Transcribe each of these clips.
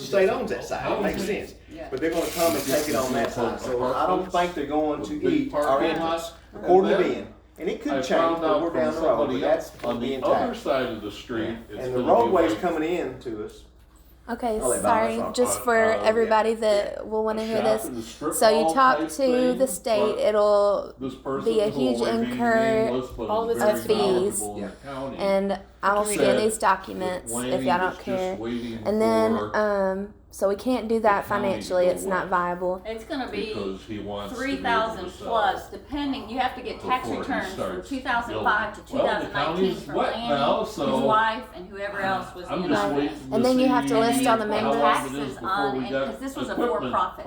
state owns that side, it makes sense. Yeah. But they're gonna come and take it on that side, so I don't think they're going to eat our entrance, according to Ben. And it could change, but we're down the road, but that's on the other side of the street. And the roadway's coming in to us. Okay, I'll let sorry, Bob just for everybody that will want to hear this. So you talk to the state, it'll be a huge incur of fees, and I will scan these documents if y'all don't care. And then, so we can't do that financially, it's not viable. It's gonna be 3,000 plus, depending, you have to get tax returns from 2005 to 2019 from Lanny, his wife, and whoever else was in it. And then you have to list all the members. Taxes on, because this was a for-profit.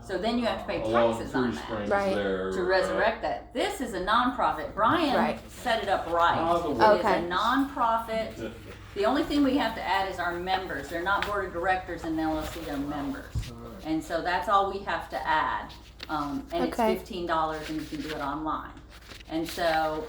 So then you have to pay taxes on that. Right. To resurrect that. This is a nonprofit. Brian set it up right. Okay. It is a nonprofit. The only thing we have to add is our members. They're not board of directors in the LLC, they're members. And so that's all we have to add. And it's $15 and you can do it online. And so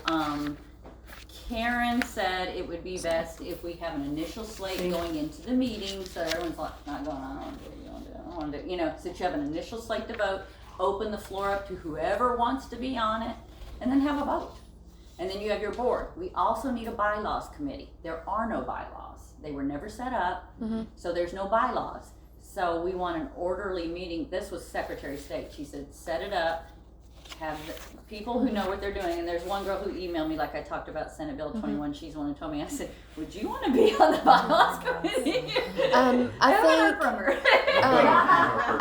Karen said it would be best if we have an initial slate going into the meeting, so everyone's like, not going, I don't want to do it, you want to do it, I don't want to do it. You know, so that you have an initial slate to vote, open the floor up to whoever wants to be on it, and then have a vote. And then you have your board. We also need a bylaws committee. There are no bylaws. They were never set up, so there's no bylaws. So we want an orderly meeting. This was Secretary of State. She said, set it up, have the people who know what they're doing. And there's one girl who emailed me, like I talked about Senate Bill 21. She's the one who told me, I said, would you want to be on the bylaws committee?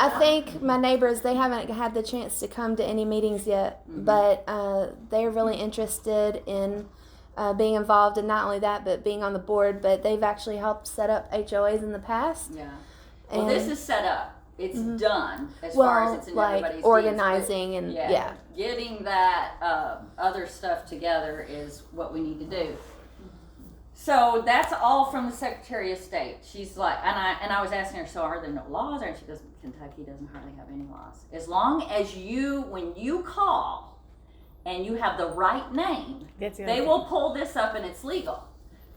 I think my neighbors, they haven't had the chance to come to any meetings yet, but they're really interested in being involved, and not only that, but being on the board. But they've actually helped set up HOAs in the past. Yeah. Well, this is set up. It's done as far as it's in everybody's organizing deeds, and getting that other stuff together is what we need to do. So that's all from the Secretary of State. She's like, and I was asking her, so are there no laws? And she goes, Kentucky doesn't hardly have any laws. As long as when you call and you have the right name, they will pull this up and it's legal.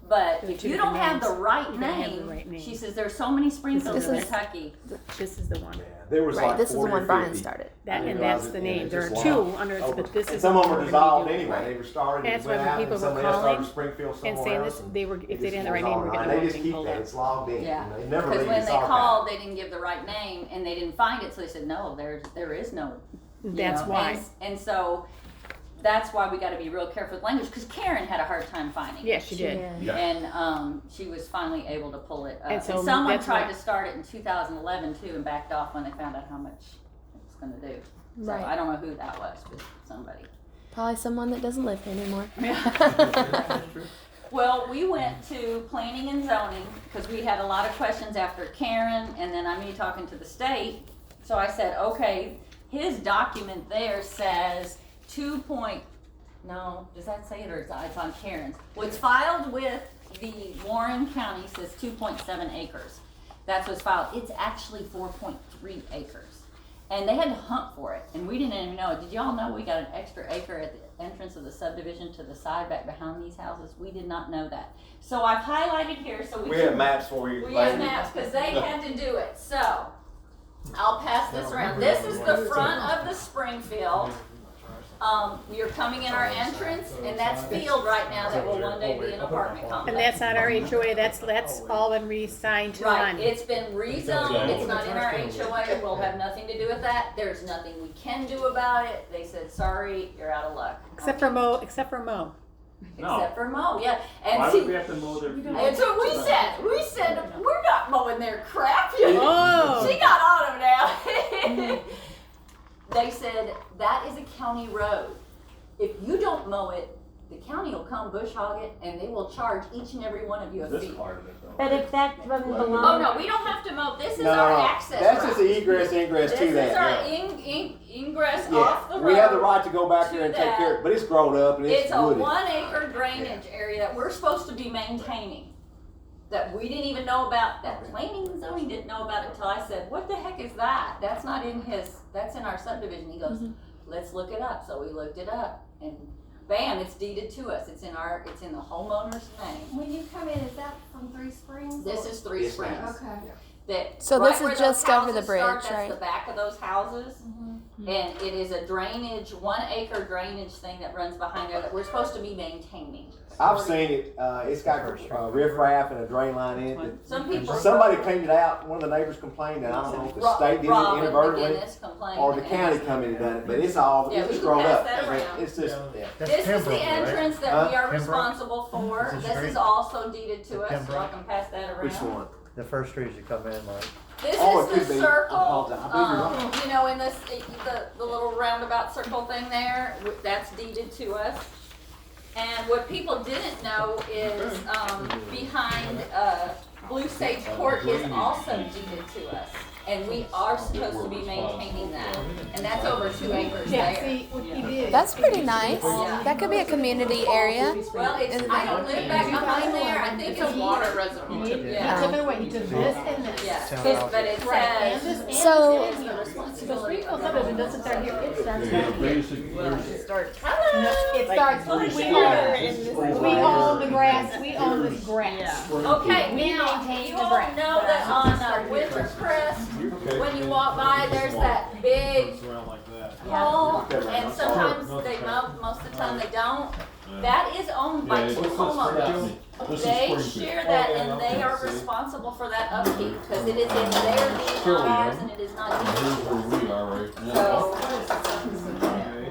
But if you don't have the right name, she says there's so many Springfields in Kentucky. This is the one. There was this is the one Brian started. And that's the name. There are two under it, but this is. Some of them were dissolved anyway. They were started. That's why when people were calling and saying this, they were, if they didn't have the right name, we're getting the whole thing pulled up. It's logged in. Yeah. Because when they called, they didn't give the right name and they didn't find it, so they said no, there is no. That's why. And so. That's why we got to be real careful with language, because Karen had a hard time finding it. Yeah, she did. Yeah. And she was finally able to pull it up. And so someone tried to start it in 2011 too, and backed off when they found out how much it's going to do. So I don't know who that was, but somebody. Probably someone that doesn't live here anymore. Well, we went to planning and zoning because we had a lot of questions after Karen, and then me talking to the state. So I said, okay, his document there says does that say it, or it's on Karen's? What's filed with the Warren County says 2.7 acres. That's what's filed. It's actually 4.3 acres. And they had to hunt for it, and we didn't even know it. Did y'all know we got an extra acre at the entrance of the subdivision to the side back behind these houses? We did not know that. So I've highlighted here so we have maps for you. We have maps because they had to do it. So I'll pass this around. This is the front of the Springfield. We are coming in our entrance, and that's field right now that will one day be an apartment complex. And that's not our HOA. That's all been re-signed to Right. one. It's been rezoned. It's not in our HOA. It will have nothing to do with that. There's nothing we can do about it. They said, sorry, you're out of luck. Except for Mo. Except for Mo, yeah. And why see, would we have to mow their field? that's what we said. We said, we're not mowing their crap. Oh. She got on them now. They said, that is a county road. If you don't mow it, the county will come bush hog it, and they will charge each and every one of you a fee. This part of it, though. But if that doesn't belong. Oh, no, we don't have to mow. This is our access That's route. just the egress to that. This is our ingress off the road. We have the right to go back there and take care of it, but it's grown up and it's a wooded. 1 acre drainage area that we're supposed to be maintaining. That we didn't even know about, that planning and zoning didn't know about it until I said, what the heck is that? That's not in that's in our subdivision. He goes, let's look it up. So we looked it up, and bam, it's deeded to us. It's in the homeowner's name. When you come in, is that from Three Springs? This is Three Springs. Okay. that. So right this is where just those over the houses start, bridge, that's right? the back of those houses. And it is a drainage, 1 acre drainage thing that runs behind there that we're supposed to be maintaining. I've seen it, it's got riffraff and a drain line in it. Some people. Somebody cleaned it out, one of the neighbors complained, and I don't know if the state did it Robin inadvertently, McGinnis complained or the and- county come in and done it, but it's all, Yeah, it's we just can grown pass up. that around. It's just, yeah. This is the entrance that we are Pembroke? responsible for. Is this This street? is also deeded to us, so I Pembroke? can pass that around. Which one? The first street as you come in, like. This Oh, it is could the be. circle, I apologize. I believe you're you know, in this, the little roundabout circle thing there, that's deeded to us. And what people didn't know is, behind, Blue Sage Court is also deeded to us. And we are supposed to be maintaining that, and that's over 2 acres Yeah, there. see, what you did. That's pretty nice. That could be a community area. Well, it's, I don't live back behind there, I think it's water reservoir. He Yeah. took it away, he took this and this. Yeah, but it Right, and says, this, and So- this, and this. So Springfield subdivision doesn't start here, it starts Yeah, right here. basically, there's It starts, we own the grass, we own this grass. okay, We now, maintain you the all grass. know that on Winter Crest, when you walk by, there's that big hole, and sometimes they mow, most of the time they don't. That is owned by two homeowners. They share that, and they are responsible for that upkeep, because it is in their deed, not ours, and it is not here's deeded to where us. we are right now. So,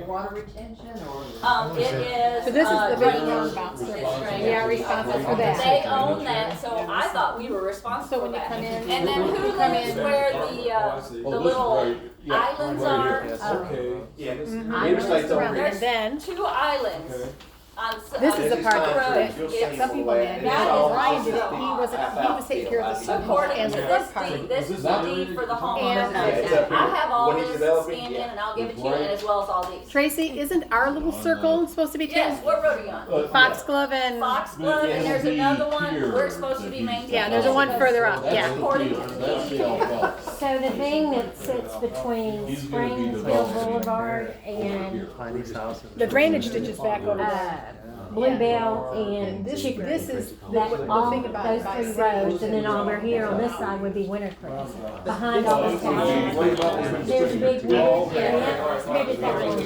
Water retention or? it is, So this is the big drainage. roundabout It's circle. drainage. We are responsible for They that. own that, so I thought we were responsible So for when you that. come in. And then who come lives in- where the Oh, this is little right. Yeah, islands right are? here. Okay. Yeah, this, Mhm. the interstate's over Around here. there. And then, Two islands on. this is the part Road. that It's- some people did. That is Ryan did it, also- he was taking care of the circle According and to the this front part. deed, this is the deed for the And- homeowners. Yeah, it's up here. I have all When he's this developing, scanned in, yeah. and I'll give it to you, and as well as all these. Tracy, isn't our little circle supposed to be Yes, taken? what road are you on? Foxglove and, Foxglove, and there's another one, Here. we're supposed to be maintaining. yeah, there's a one further up, That's yeah. the According deal. to the That's deed. the alfalfa. So the thing that sits between He's gonna be Springfield developing Boulevard over and here. Behind these houses. The drainage ditch is back over there. Bluebell and This Chicory. is the That all thing about those by three city. roads, and then over here on this side would be Wintercrest. Behind all those houses, there's a big wooded area. Maybe it's that one.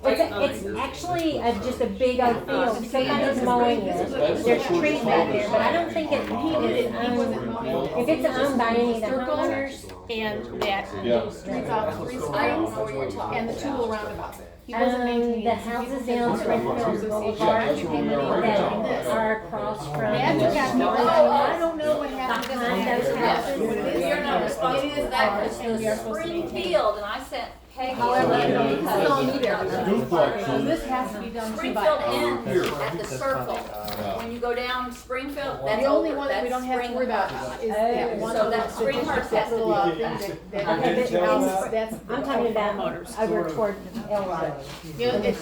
It's actually just a big old field. Somebody's mowing it. There's trees back there, but I don't think it is owned. If it's owned by any of the homeowners, And that Yeah. streets off Three I don't know Springs what you're talking and the two about. little roundabouts. He wasn't maintaining the it. houses down Springfield Boulevard That's where we are right now. that are across from. Magic got no, I don't know what happened. Behind those houses. We are not responsible for that, It it's is the supposed to be Springfield, and I sent Peggy. However, a this is all new there. Duplex So on this has to be done too Springfield by. ends at the circle. When you go down Springfield, that's The only over, one that we that's don't have to worry about Springhurst. is that one. So that Springhurst has to little be- thing that Okay, but house, that's. I'm talking about over toward Elroy. You know, it's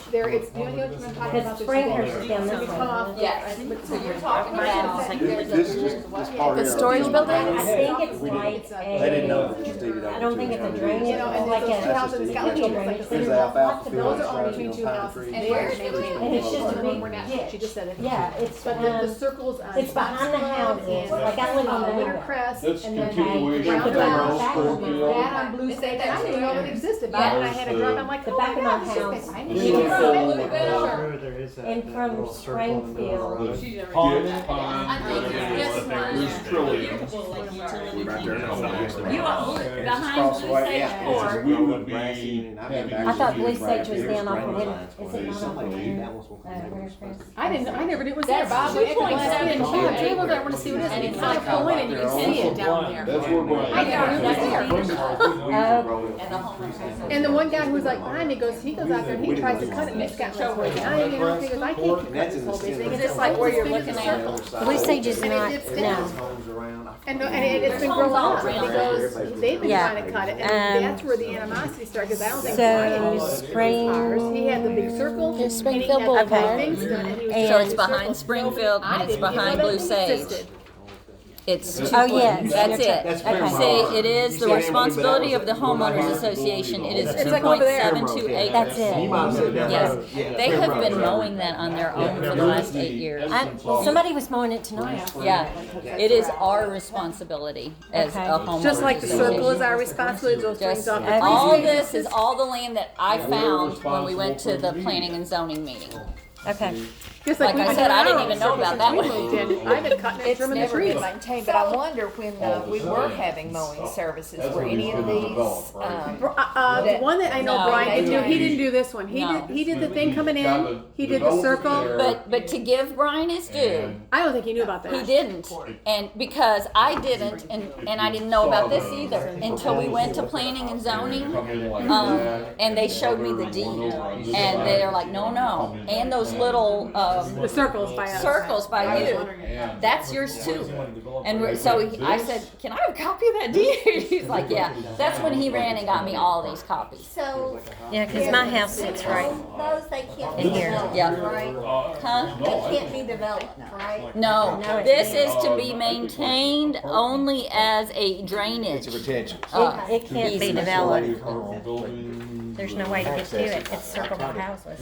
there, it's, you know what I'm talking about? Because Springhurst is down So this we come way. off. Yes, so you're talking about, This part The here. storage building? I think it's We like They didn't know a, that you deeded over I don't to think the it's a county. drainage, You know, and it's like those two a, houses, it's got like, could be a it's like drainage, the there's There's lots alfalfa of field. Those those. are all between two houses. And where's the And it's just a big We're not, ditch. she just said it. Yeah, it's, But the circles on. it's behind the houses, and, like I live on the Winter hill. Crest, That's and then continuation Like from the roundabout, back of my Springfield. that on Blue State, and I didn't even know it existed, but when I had to drive, I'm like, The oh back my of my God, this is house. big. I The didn't even know circle, it was Sure, there is that And from little circle in the middle of the road. Get I pond, think it's this one. there's trillium. Right there, no, no, it's You are behind across the Blue way, Sage yeah. Court. We would be I thought Blue Sage was down off of Winter, is it not off of Winter? I never knew it was there, That's Bob. We actually went in and 2.72 Bob, Jay, we're gonna wanna see what it is, and you kind of pull in and you can see it down there. That's where Brian. I never knew it was there. And the homeowners. And the one guy who was like behind me goes, he goes out there and he tries to cut it and it's got like poison. I didn't even know, he goes, I can't cut this whole big thing. Is this like where you're looking at? Blue Sage is And not, it dips no. down. And it's been growing up, and he goes, they've been Yeah. trying to cut it, and that's where the animosity started, because I don't think So, Brian was ours. He had the big circle, There's and he Springfield had the big Boulevard. things done, and he was So trying it's to behind circle. Springfield I and it's didn't even behind know Blue that Sage. existed. It's 2 Oh, yes. That's it. That's Okay. paramount. Say it You is the said Amber, but responsibility that of the was- homeowners association. It is It's like over there. 2.72 acres. That's it. You might have said that. Yes, Yeah, they have paramount. been mowing that on their own for the last 8 years. Somebody was mowing it tonight. Yeah, it is our responsibility as Okay. a homeowner. Just like the circle is association. our responsibility, those things Just, off the all police this is all the land that I found when we went to the planning and zoning meeting. Okay. Just Like we've I been said, I doing didn't our even know own about since that we one. moved in. I've been cutting and It's trimming the never trees. been maintained, but I wonder when we were having mowing services, were any of these, The one that I know No, Brian didn't do, they he didn't do this one. No. He did the thing coming in, he did the circle. But to give Brian his due, I don't think he knew about he that. didn't, and because I didn't, and I didn't know about this either until we went to planning and zoning, and they showed me the deed, and they're like, no, and those little The circles by us. circles by you, that's yours too. And I said, can I have a copy of that deed? He's like, yeah. That's when he ran and got me all these copies. So. Yeah, because my house sits right. Those they can't be In here. developed, Yeah. right? Huh? They can't be developed, right? No, No, it's this is to be maintained only as a drainage. It's a retention. It can't be easement. developed. There's no way to get to it. It's circled with houses.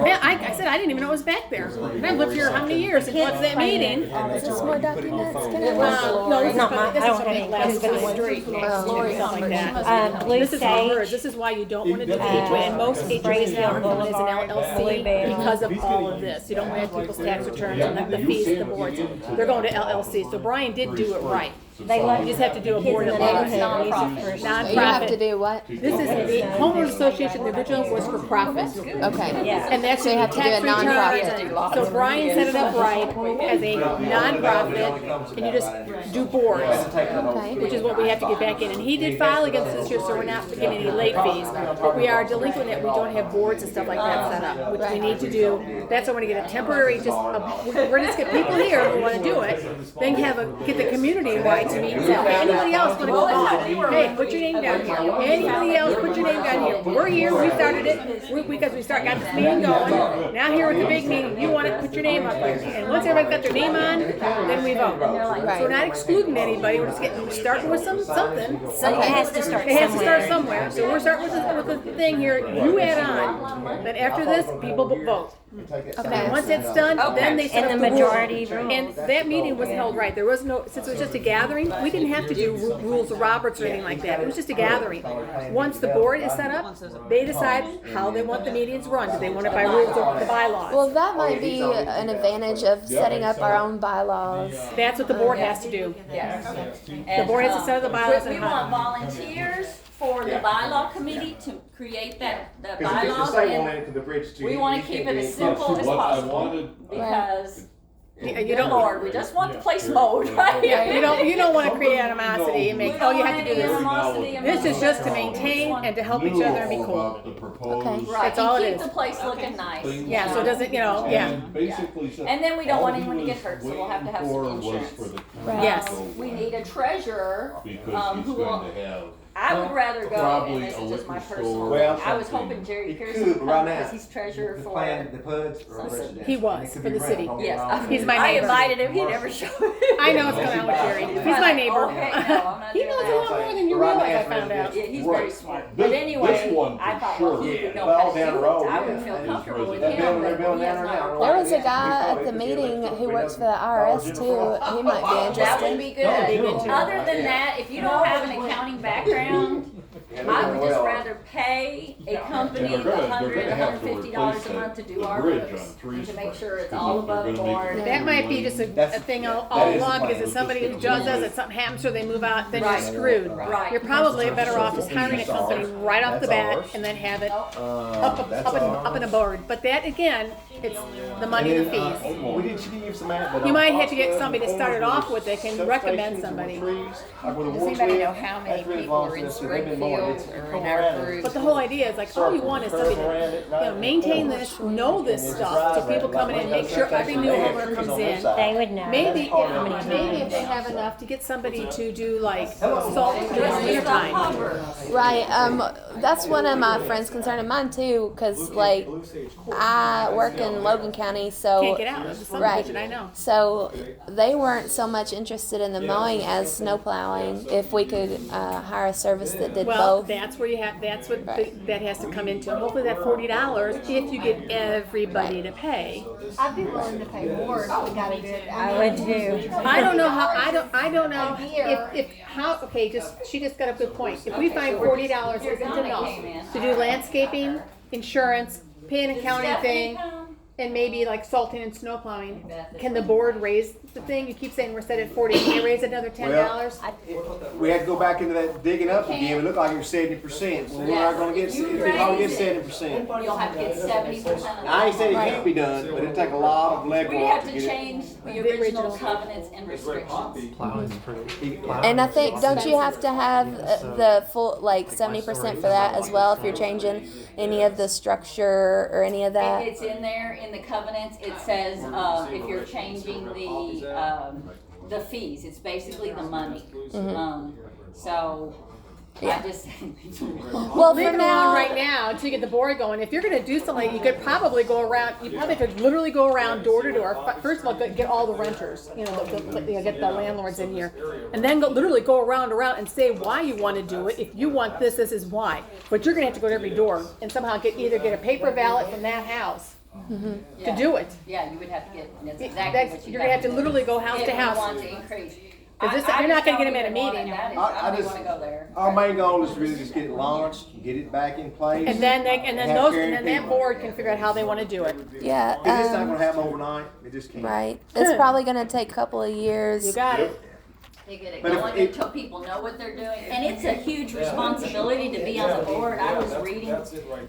Yeah, I said, I didn't even know it was back there. And I've lived here how many years? Since what's that meeting? Is this more documents? Can I It was have- No, this is Not from, mine. this I is don't from have the any last copies. street. Lori Something like Humbert, that. Blue This is from hers. Sage, This is why you don't want to do HOA, and most HOAs now are going as an LLC because of all of this. You don't want to have people's tax returns and the fees, the boards. They're going to LLC. So Brian did do it right. they let You just have to do a kids board in of the laws. neighborhood use it for. You have to Nonprofit. do what? This is the homeowners association, the original was for profit. Okay. Yeah. And that's So you have to do a tax nonprofit. returns. So Brian set it up right as a nonprofit, and you just do boards, Okay. which is what we have to get back in. And he did file against this year, so we're not getting any late fees. But we are delinquent that we don't have boards and stuff like that set up, which we need to do. That's why we're gonna get a temporary, we're just get people here who wanna do it, then get the community wide to meet and say, okay, anybody else wanna go on? Hey, put your name down here. Anybody else, put your name down here. We're here, we started it, because we got this meeting going. Now here with the big meeting, you want to put your name up there. And once everybody's got their name on, then we vote. So we're not excluding anybody, we're just starting with something. It has to start It has to start somewhere. somewhere. So we're starting with the thing here, you add on. Then after this, people vote. Okay. And once it's done, then they set And up the the majority rules. rules. And that meeting was held right. There was no, since it was just a gathering, we didn't have to do rules of Roberts or anything like that. It was just a gathering. Once the board is set up, they decide how they want the meetings run. Do they want it by rules or the bylaws? Well, that might be an advantage of setting up our own bylaws. That's what the board has to do. Yes. The board has to set up the bylaws We and want how. volunteers for the bylaw committee to create the Because if the bylaws, state and wanted to the bridge too. we want to keep it as simple as possible, because, You good don't, Lord, we just want the place mowed, right? you don't want to create animosity and make, oh, you have to do this. Animosity and This is just to maintain and to help each other and be cool. Okay. Right, That's all and it keep is. the place looking nice. Yeah, so it doesn't, yeah. And then we don't want anyone to get hurt, so we'll have to have some insurance. Right. Yes. We need a treasurer, Because he's who going will, to have. I would rather go, Probably and this is a just my liquor personal, store. Well, I was hoping Jerry it Pierce could, would but come, right now, because he's treasurer The for. plan, the PUDs or residential. He was, And it could for be the city. rental, Yes, don't get me wrong. He's my I neighbor. invited him, he never showed. I know what's going on with Jerry. He's my neighbor. Okay, no, I'm not He doing knows a that. lot more than you Right now, realize, I it's found out. Yeah, he's Right. very smart. This- But anyway, this one I for thought, sure. well, he would Yeah, know but how all to down do the it. road, I would yeah. feel It's comfortable with residential. him, They're but building he has down there not. now. There was a guy at the meeting who works for the IRS too. He might be That would interested. be good. Other than that, if you don't have an accounting background, I would just rather pay a company They're gonna- $100, they're gonna have to $150 a replace month to do the our bridge roofs, on Three and to make Square. sure it's Because all they're above gonna make board. it- That might be just a thing all along, because if somebody who does if something happens to her, they move out, then you're Right. screwed. Right. You're probably better off just hiring a company right off the bat and then have it up and aboard. But that, again, it's the money, the fees. We did, she did give some out, but You on might have to get Foxwoods, somebody to start it off with that can substations recommend and somebody. trees, like where the Does water's anybody at, know how many that's really people are in long since they've been mowing fields or in our group. But the whole idea is like, all you want is somebody to, maintain this, know this stuff, so people come in and make sure every new homeowner comes in. They would know. Maybe, how many maybe if times. they have enough to get somebody to do like salt during the winter time. Right. That's one of my friends' concern of mine too, because like I work in Logan County, so Can't get out of the subdivision, I know. So they weren't so much interested in the mowing as snow plowing. If we could hire a service that did Well, both. that's where you have, that's what Right. that has to come into. Hopefully that $40, if you get everybody to pay. I'd be willing to pay more if we gotta do it. I would too. I don't know how, I don't know if how, okay, she just got a good point. If we find $40 isn't enough to do landscaping, insurance, pay an accounting thing, and maybe like salting and snow plowing, can the board raise the thing? You keep saying we're set at 40, can they raise another $10? We had to go back into that digging up again. It looked like you're 70%. Well, we're not gonna get, we probably get 70%. You'll have to get 70%. I ain't saying it can't be done, but it'd take a lot of We'd legwork have to to get it. change the original covenants and restrictions. Plowing's pretty. And I think, don't you have to have the full, like 70% for that as well if you're changing any of the structure or any of that? It's in there, in the covenants, it says, if you're changing the fees, it's basically the money. So, I just. Well, Leave for it now, alone right now until you get the board going. If you're gonna do something, you could probably go around, you probably could literally go around door to door. First of all, get all the renters, get the landlords in here. And then literally go around and say why you wanna do it. If you want this is why. But you're gonna have to go to every door and somehow either get a paper ballot from that house to do it. Yeah, you would have to get, that's exactly what you You're gonna have to literally go house to house. If you want to increase. 'Cause this- you're not gonna get them at a meeting. I don't wanna go there. Our main goal is to really just get it launched, get it back in place. And then that board can figure out how they wanna do it. yeah. Cause it's not gonna happen overnight. It just can't. Right. It's probably going to take a couple of years. You got it. They get it But if going it- until people know what they're doing. And it's a huge responsibility to be on the board. I was reading,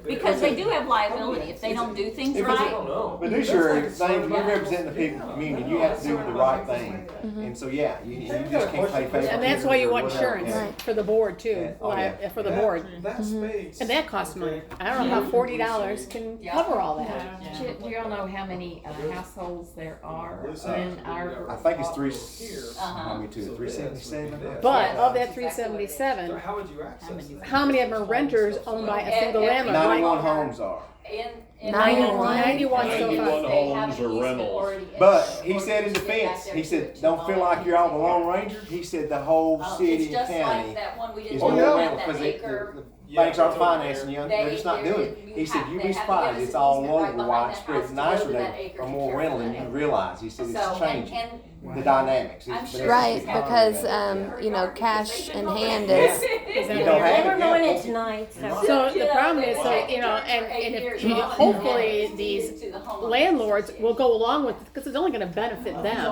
because they do have liability if they don't do things If it's right. But this year, things, you're representing the people of the community, you have to do the right thing. And so, yeah, you just can't pay favoritism. And that's why you want or whatever. insurance for the board too, Yeah. Oh, yeah. for the board. That space. And that costs money. I don't know how $40 can cover all that. Do y'all know how many households there are in our group? I think it's how many to it? 377? But of that 377, How would you access it? how many of them are renters owned by a single landlord? 91 homes are. In 91 so far. they have homes an are easement rentals. already But issued he or said in put back defense, there he to said, don't feel like you're all the Lone Ranger. He said the whole city It's and just like county that one we is did, more that rental because acre. the banks aren't financing you. They're just not doing it. He said, you'd be surprised. It's all over widespread. It's nicer they are more rental than you realize. He said it's changing the dynamics. I'm But sure it's Right, just how because, it cash in hand is, is. You don't have They were it, mowing yeah. it tonight, so. So the problem is, and if, hopefully these landlords will go along with it because it's only going to benefit them.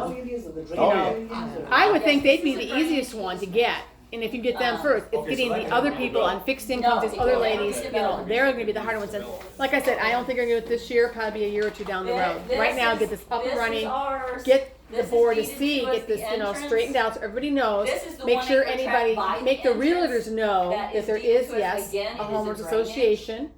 Oh, yeah. I would think they'd be the easiest one to get. And if you get them first, it's getting the other people on fixed incomes, these other ladies, they're gonna be the harder ones. And like I said, I don't think they're gonna do it this year, probably be a year or two down the road. Right now, get this up and running, get the board to see, get this, straightened out so everybody knows. Make sure anybody, make the realtors know that there is, yes, a homeowners association,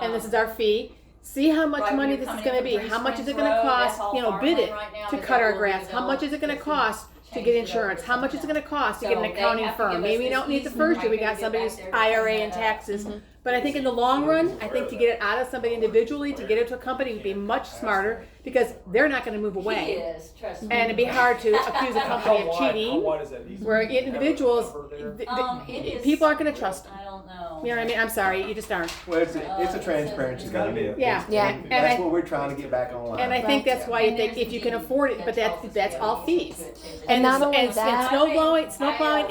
and this is our fee. See how much money this is gonna be, how much is it gonna cost, bid it to cut our grass, how much is it gonna cost to get insurance, how much is it gonna cost to get an accounting firm? Maybe we don't need the first year, we got somebody's IRA and taxes. But I think in the long run, I think to get it out of somebody individually, to get it to a company would be much smarter because they're not gonna move He away. is, trust me. And it'd be hard to accuse a company of cheating, How wide is that easement? where individuals, It is- people aren't gonna trust them. I don't know. You know what I mean? I'm sorry, you just aren't. Well, it's a transparency thing. Yeah. Yeah. And That's I- what we're trying to get back online. And I think that's why if you can afford it, but that's all fees. And not only and that- snow blowing,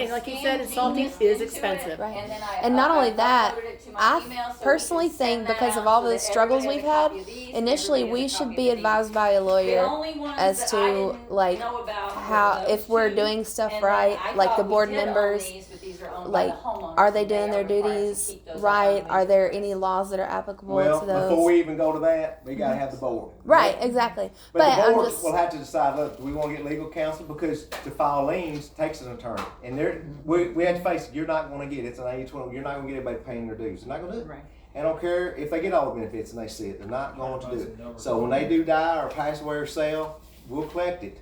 and like you said, and salting is expensive. Right. And then And not only that, uploaded it to my I email, so we personally can send think that because of out all so the that struggles everybody we've has a had, copy of these, initially everybody we has a should copy be of these. advised by a The lawyer only ones as that to, I didn't like, know about how, were those if we're two, doing stuff and then right, I like thought the we board did own members, these, but these are owned like, homeowners, are they and doing their are required to duties keep those right? up. Are there any laws that are applicable Well, to those? before we even go to that, we gotta have the board. Right, exactly. But But the I'm board just, will have to decide, look, do we wanna get legal counsel? Because to file liens takes an attorney. And we have to face it, you're not gonna get, it's an 80-20, you're not gonna get everybody paying their dues. They're not gonna do it. Right. I don't care if they get all the benefits and they see it, they're not going to do it. So when they do die or pass away or sell, we'll collect it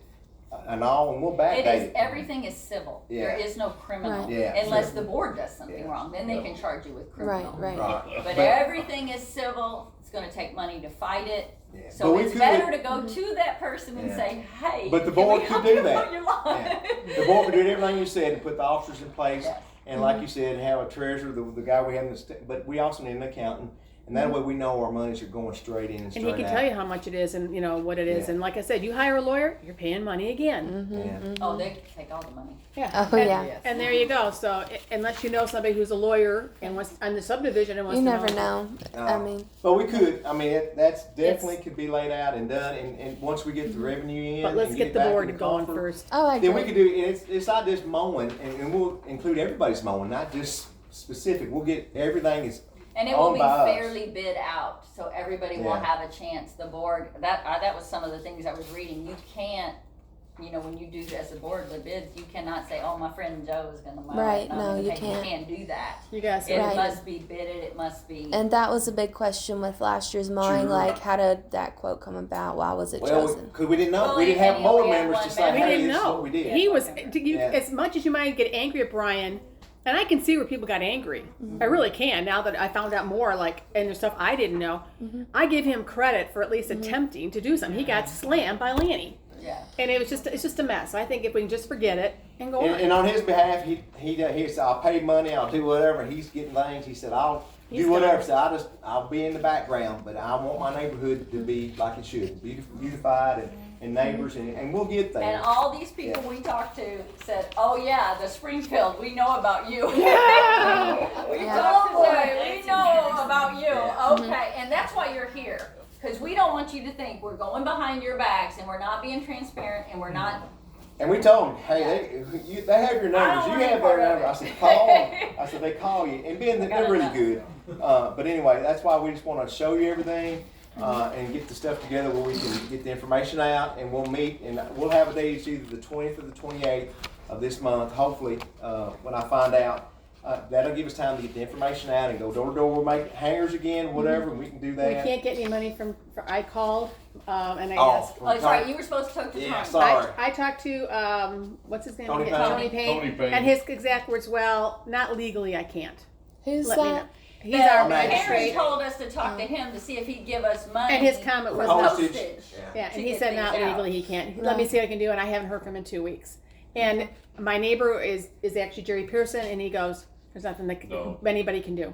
and we'll backdate It is, it. everything is civil. Yeah. There is no criminal. Right. Yeah. Unless the board does something Yeah. wrong, then they can charge you with criminal. right. But everything is civil, it's gonna take money to fight it. Yeah. So But we it's could- better to go to that person and Yeah. say, hey, But the can we board could help do you that. on your lawn? Yeah. The board could do everything you said and put the officers in place. Yes. And like you said, have a treasurer, the guy we have in the but we also need an accountant. And that way we know our monies are going straight in and straight out. And he can tell you how much it is and, you know, what it is. Yeah. And like I said, you hire a lawyer, you're paying money again. Yeah. Oh, they take all the money. Yeah. Oh, and, yeah. And there you go. So unless you know somebody who's a lawyer and wants on the subdivision and wants You to never know. I mean, But we could, I mean, that's definitely could be laid out and done, and once we get the revenue in. But let's and get it the back board in going coffer, first. oh, I Then we agree. could do, and it's not just mowing, and we'll include everybody's mowing, not just specific, we'll get, everything is And it will owned be by us. fairly bid out, so everybody will Yeah. have a chance. The board, that was some of the things I was reading. You can't, you know, when you do as a board the bids, you cannot say, oh, my friend Joe is gonna mow. Right, it, and I'm no, gonna you pay." can't. You can't do that. You guys It Right. must be bidded, it must be. And that was a big question with last year's mowing. True. Like, how did that quote come about? Why was it Well, chosen? because we didn't know, Well, we didn't have and mower we had members one to say, We member. hey, didn't this is know. what we did. He was, Yeah. as much as you might get angry at Brian, and I can see where people got angry. I really can now that I found out more, like, and there's stuff I didn't know. I give him credit for at least attempting to do something. He got slammed by Lanny. Yeah. And it's just a mess. I think if we can just forget it and go on. And on his behalf, he said, I'll pay money, I'll do whatever. He's getting things. He said, I'll He's do whatever. done. So I'll be in the background, but I want my neighborhood to be like it should, beautified and neighbors, and we'll get there. And all these people we talked to said, oh yeah, the Springfield, we know about you. we talked to say, we know about you. Yeah. Okay, and that's why you're here. Because we don't want you to think we're going behind your backs and we're not being transparent and we're not. And we told him, hey, they have your I numbers. don't You want any have part their of number. it. I said, call them. I said, they call you. And Ben, they're really good. But anyway, that's why we just want to show you everything and get the stuff together where we can get the information out. And we'll meet, and we'll have a date. It's either the 20th or the 28th of this month, hopefully, when I find out. That'll give us time to get the information out and go door to door, make hangers again, whatever, and we can do We that. can't get any money I called and I Oh, asked. Oh, that's right, you were supposed to talk to Yeah, Tom. sorry. I talked to what's his name? Tony again? Payne. Tony Payne. Tony Payne. And his exact words, well, not legally, I can't. Who's Let me know. that? He's The our Henry magistrate. told us to talk to him to see if he'd give us money. And his comment was for no. postage. Yeah, to and he get said not things out. legally he can't. Let me see what I can do, and I haven't heard from him in 2 weeks. And my neighbor is actually Jerry Pearson, and he goes, "There's nothing that anybody can do,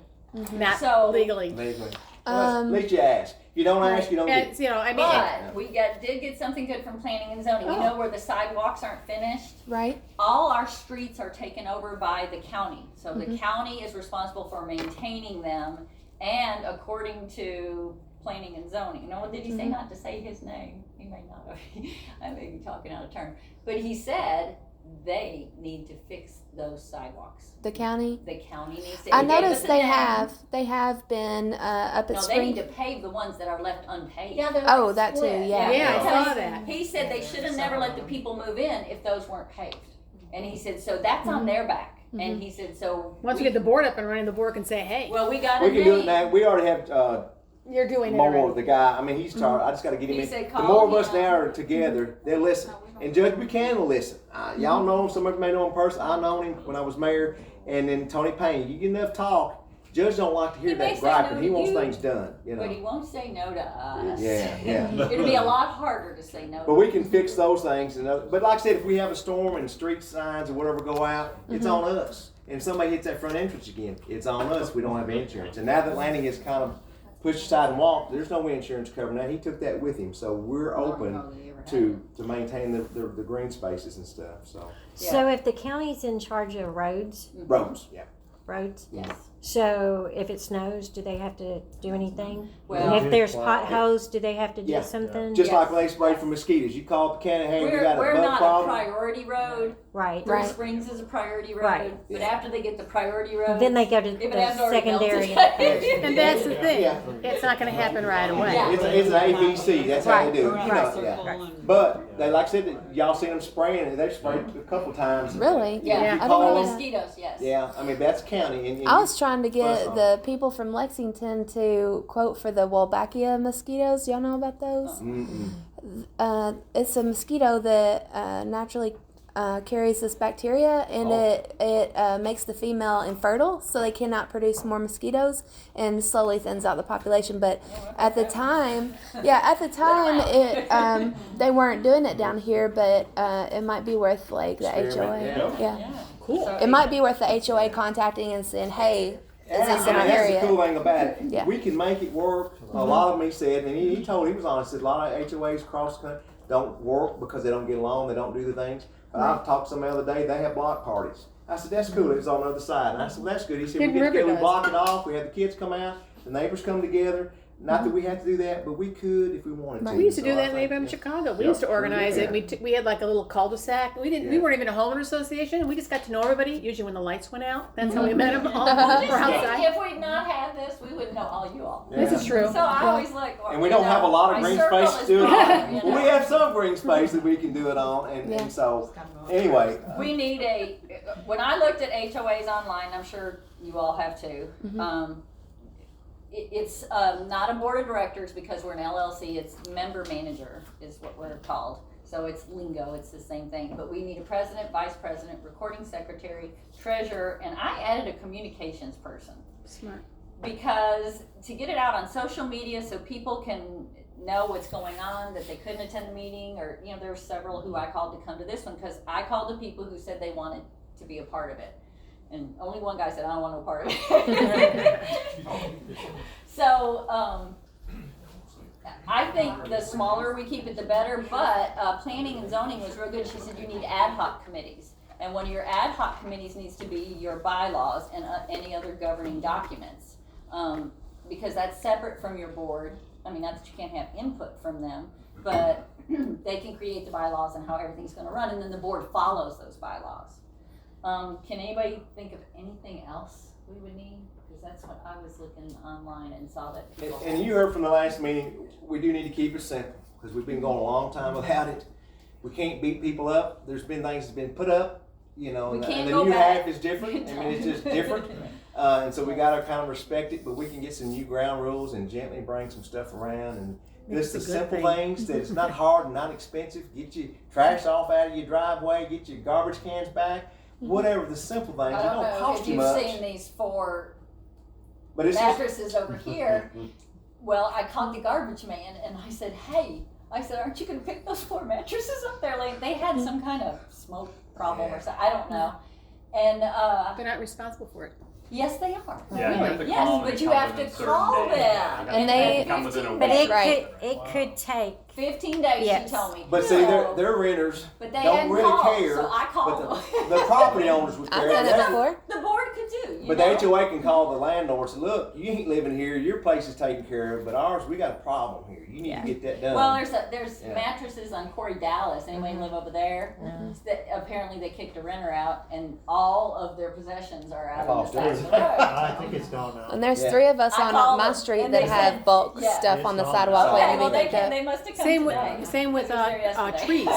not So- legally." Legally. At least you ask. If you don't ask, you don't get. And you know, I mean, But we did get something good from planning and zoning. You know where the sidewalks aren't finished? Right? All our streets are taken over by the county. So the county is responsible for maintaining them, and according to planning and zoning. You know, did he say not to say his name? He may not have. I may be talking out of turn. But he said they need to fix those sidewalks. The county? The county needs to. I he gave us noticed a they name. have. They have been up at No, they need Spring. to pave the ones that are left unpaved. Yeah, they're Oh, like that too, split. yeah. Yeah, I because saw that. He said they should have never let the people move in if those weren't paved. And he said, so that's on their back. And he said, so. once we get the board up and running, the board can say, "Hey, Well, we got a We can do it name. now. We already have you're doing it more already." the guy. I mean, he's charged. I just got to get him He in. said The call more of us him. now are together, they'll listen. And Judge Buchanan will listen. Y'all know him. Some of you may know him in person. I known him when I was mayor. And then Tony Payne. You get enough talk. Judge don't like to hear He may that say griping. no He to wants you, things done. You know. But he won't say no to us. Yeah. It'll be a lot harder to say no. But we can fix those things. But like I said, if we have a storm and street signs or whatever go out, it's on us. And if somebody hits that front entrance again, it's on us. We don't have insurance. And now that Lanning has kind of pushed aside and walked, there's no insurance cover now. He took that with him. So we're open to maintain the green spaces and stuff. So So if the county's in charge of roads, roads, yeah. roads, Yes. So if it snows, do they have to do anything? Well- And if there's potholes, do they have to do Yeah. something? Just Yes. like they spray for mosquitoes. You call up the county, hey, we got a We're bug not problem. a priority road. Right. Three Right. Springs is a priority road, Right. but after they get the priority road, Then they go to if it the hasn't already secondary. melted. And that's the thing, Yeah. it's not gonna happen right away. Yeah. It's an ABC. That's how they do it. You Right. know, yeah. But they, like I said, y'all seen them spraying, and they've sprayed a couple times. Really? Yeah, You I call didn't know them- that. mosquitoes, yes. Yeah, I mean that's county. And I was trying to get Buzz the people from Lexington to quote for the Wolbachia mosquitoes. Y'all know about those? It's a mosquito that naturally carries this bacteria, and it makes the female infertile, so they cannot produce more mosquitoes, and slowly thins out the population. But at the time, it they weren't doing it down here, but it might be worth like the HOA. Yeah. Cool. So It might be worth the HOA contacting and saying, hey, is this in our That's area? the cool thing about it. Yeah. We can make it work. A lot of them, he said, and he was honest, that a lot of HOAs across the country don't work because they don't get along, they don't do the things. But I talked to some the other day, they have block parties. I said, that's cool, it was on the other side. And I said, well, that's good. He said, we Hidden get River together, we does. block it off, we have the kids come out, the neighbors come together. Not that we have to do that, but we could if we wanted to. We used to So do I that think, maybe in yeah. Chicago. We used to organize it. We had like a little cul-de-sac. We weren't even a homeowner association. We just got to know everybody. Usually when the lights went out, that's how we met them all. We're outside. If we'd not had this, we wouldn't know all you all. Yeah. This is true. So I always like. And we don't have a lot of green space to do it on. You Well, we know. have some green space that we can do it on, and so, anyway. We need when I looked at HOAs online, I'm sure you all have too. It's not a board of directors because we're an LLC. It's member manager is what we're called. So it's lingo. It's the same thing. But we need a president, vice president, recording secretary, treasurer, and I added a communications person. Smart. Because to get it out on social media so people can know what's going on, that they couldn't attend the meeting, or there were several who I called to come to this one because I called the people who said they wanted to be a part of it. And only one guy said, I don't want no part of it. So, I think the smaller we keep it, the better, but planning and zoning was real good. She said you need ad hoc committees. And one of your ad hoc committees needs to be your bylaws and any other governing documents. Because that's separate from your board. I mean, not that you can't have input from them, but they can create the bylaws and how everything's gonna run, and then the board follows those bylaws. Can anybody think of anything else we would need? Because that's what I was looking online and saw that people. And you heard from the last meeting, we do need to keep it simple, because we've been going a long time without it. We can't beat people up. There's been things that's been put up, We and can't the go new back. half is different. I mean, it's just different. And so we gotta kind of respect it, but we can get some new ground rules and gently bring some stuff around and just the It's a good simple thing. things that it's not hard and not expensive. Get your trash off out of your driveway, get your garbage cans back, whatever the simple things. I It don't don't know cost if you you've much. seen these 4 But it's just, mattresses over here. Well, I called the garbage man and I said, hey, aren't you gonna pick those 4 mattresses up there? Like they had some kind of smoke problem or something, I don't know. And They're not responsible for it. yes, they are. Yeah, you have to Yes, call but and you come have within to a certain call day. them. And they- come within a But week. Right. it could take. 15 days, Yes. she told me. but see, they're renters. But they don't hadn't really called, care. so I called But them. the property owners would I've care. done it That's- before. The board could do, you But know? the HOA can call the landlord and say, look, you ain't living here, your place is taken care of, but ours, we got a problem here. You need to get that done. Well, there's Yeah. mattresses on Corey Dallas. Anybody Mm-hmm. live over there? That apparently they kicked a renter out, and all of their possessions are out on the side of the road. I think it's gone now. And there's Yeah. 3 of us I on called my them, street and that they have said- bulk yeah. stuff on the It's sidewalk gone. Okay, waiting well to be picked up. they must have come Same today. with same with I was there yesterday. trees.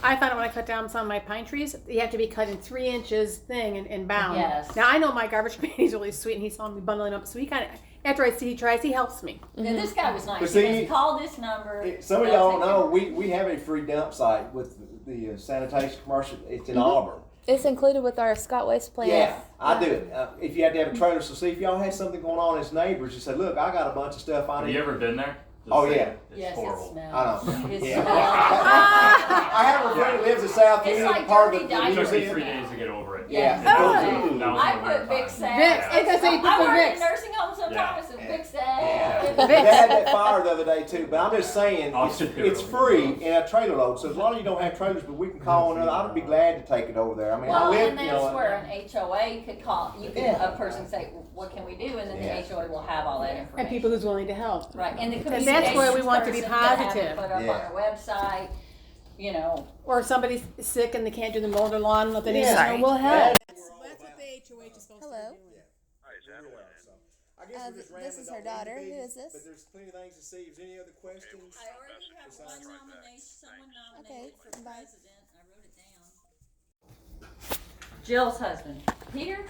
I found out when I cut down some of my pine trees, you have to be cut in 3 inches thing and bound. Yes. Now I know my garbage man, he's really sweet, and he saw me bundling up, so he kind of after I see he tries, he helps me. Now, this guy was nice. But He see, goes, call this number. Some of they'll y'all take know, care we have a free dump site with the sanitation commercial. It's in Auburn. It's included with our Scott Waste plan. Yeah, I do it. If you have to have a trailer, so see if y'all have something going on as neighbors, you say, look, I got a bunch of stuff I Have need. you ever been there? Oh, It's yeah. It's Yes, horrible. it smells. I know. It Yeah. smells. I have a friend that lives in South It's Union, like part of dirty the It took me diapers. 3 days to get over it. Yeah. Yeah. That was I in the put winter Vicks time. in. Vicks. I was gonna say, you put I the work in Vicks. nursing home sometimes, and Fix They that. had that fire the other day too, but I'm just saying, I'll it's, sit there it's on free in a trailer load, so as long as you don't have trailers, but we can call another, I'd be glad to take it over there. I mean, I Well, live, and you that's know. where an HOA could call, you could, a person say, what can we do? And then Yeah. the HOA will have all that information. And people who's willing to help. Right, and the And that's where we communications want to be person can have it positive. put up on Yeah. our website, you know. Or if somebody's sick and they can't do the mow their lawn, let the neighbors Yeah. know, we'll help. That's That's what the HOH is supposed Hello. to be doing. I guess we're just this is her rambling, don't daughter. mean to Who be, is this? But there's plenty of things to see. Is there any other questions? I already have one nomination, someone nominated for bye. president, I wrote it down. Jill's husband, Peter?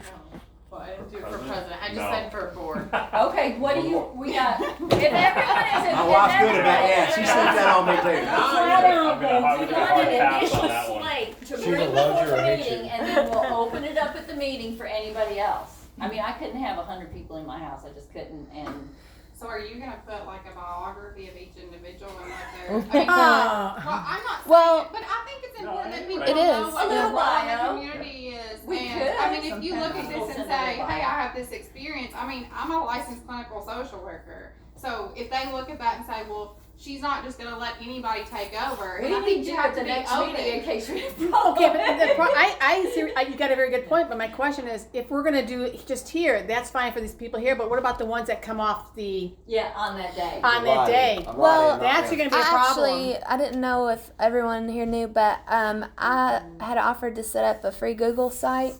Well, I didn't do it for president, I just No. said for board. Okay, what do you, we got, if everyone is, My wife's good about that. She slipped that on me too. I'm gonna have a hard pass on initial that one. slate to She's bring a before loser, the ain't she? meeting, and then we'll open it up at the meeting for anybody else. I mean, I couldn't have 100 people in my house, I just couldn't, and So are you gonna put like a biography of each individual and like their, I mean, Ah. well, I'm not saying Well, it, but I think it's important that people It know is, what A their little role in the bio. community is. We And, could. I mean, if you look at Sometimes this we'll and send say, out a hey, bio. I have this experience, I mean, I'm a licensed clinical social worker. So if they look at that and say, well, she's not just gonna let anybody take over. we And I need think you you have at to the be next open. meeting in case we have Okay, but I see, you got a very good point, but my question is, if we're gonna do it just here, that's fine for these people here, but what about the ones that come off the, Yeah, on that day. on that day? Well, That's gonna be a I problem. actually, I didn't know if everyone here knew, but I had offered to set up a free Google site,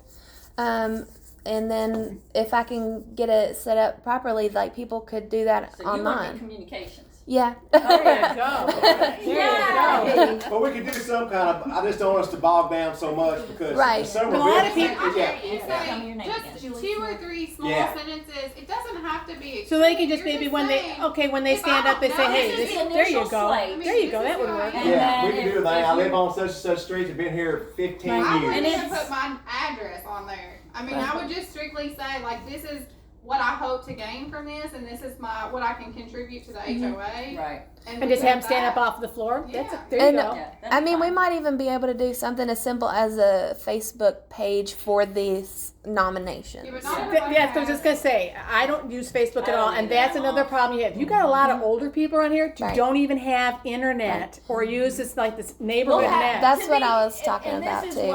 and then if I can get it set up properly, like people could do that So you want to be online. communications. Yeah. There you go. There you go. Well, we could do some kind of, I just don't want us to bog down so much because Right. the summer. But a lot of business- people- Yeah. You Tell me your name say just again. 2 or 3 small Yeah. sentences. It doesn't have to be. So they can extreme. just You're maybe just when saying, when they if stand I up, they don't say, know, hey, this is the there you initial go. slate. There you This go, is that would who I work. am. Yeah, we then can do if- that. if I you- live on such and such street. I've been here 15 I years. wouldn't even it's- put my address on there. I mean, I would just strictly say like, this is what I hope to gain from this, and this is what I can contribute to the HOA. Right. And just have them stand up off the floor. That's Yeah. there you And- go. Yeah, that's I mean, we fine. might even be able to do something as simple as a Facebook page for these nominations. Yeah, but not Yeah, everybody I was has- just gonna say, I don't use Facebook I at all, don't and either. that's another problem you have. You got a lot of older people around here who Right. don't even have internet or use this like this neighborhood Well, net. That's to what be- I was talking about, and this too. is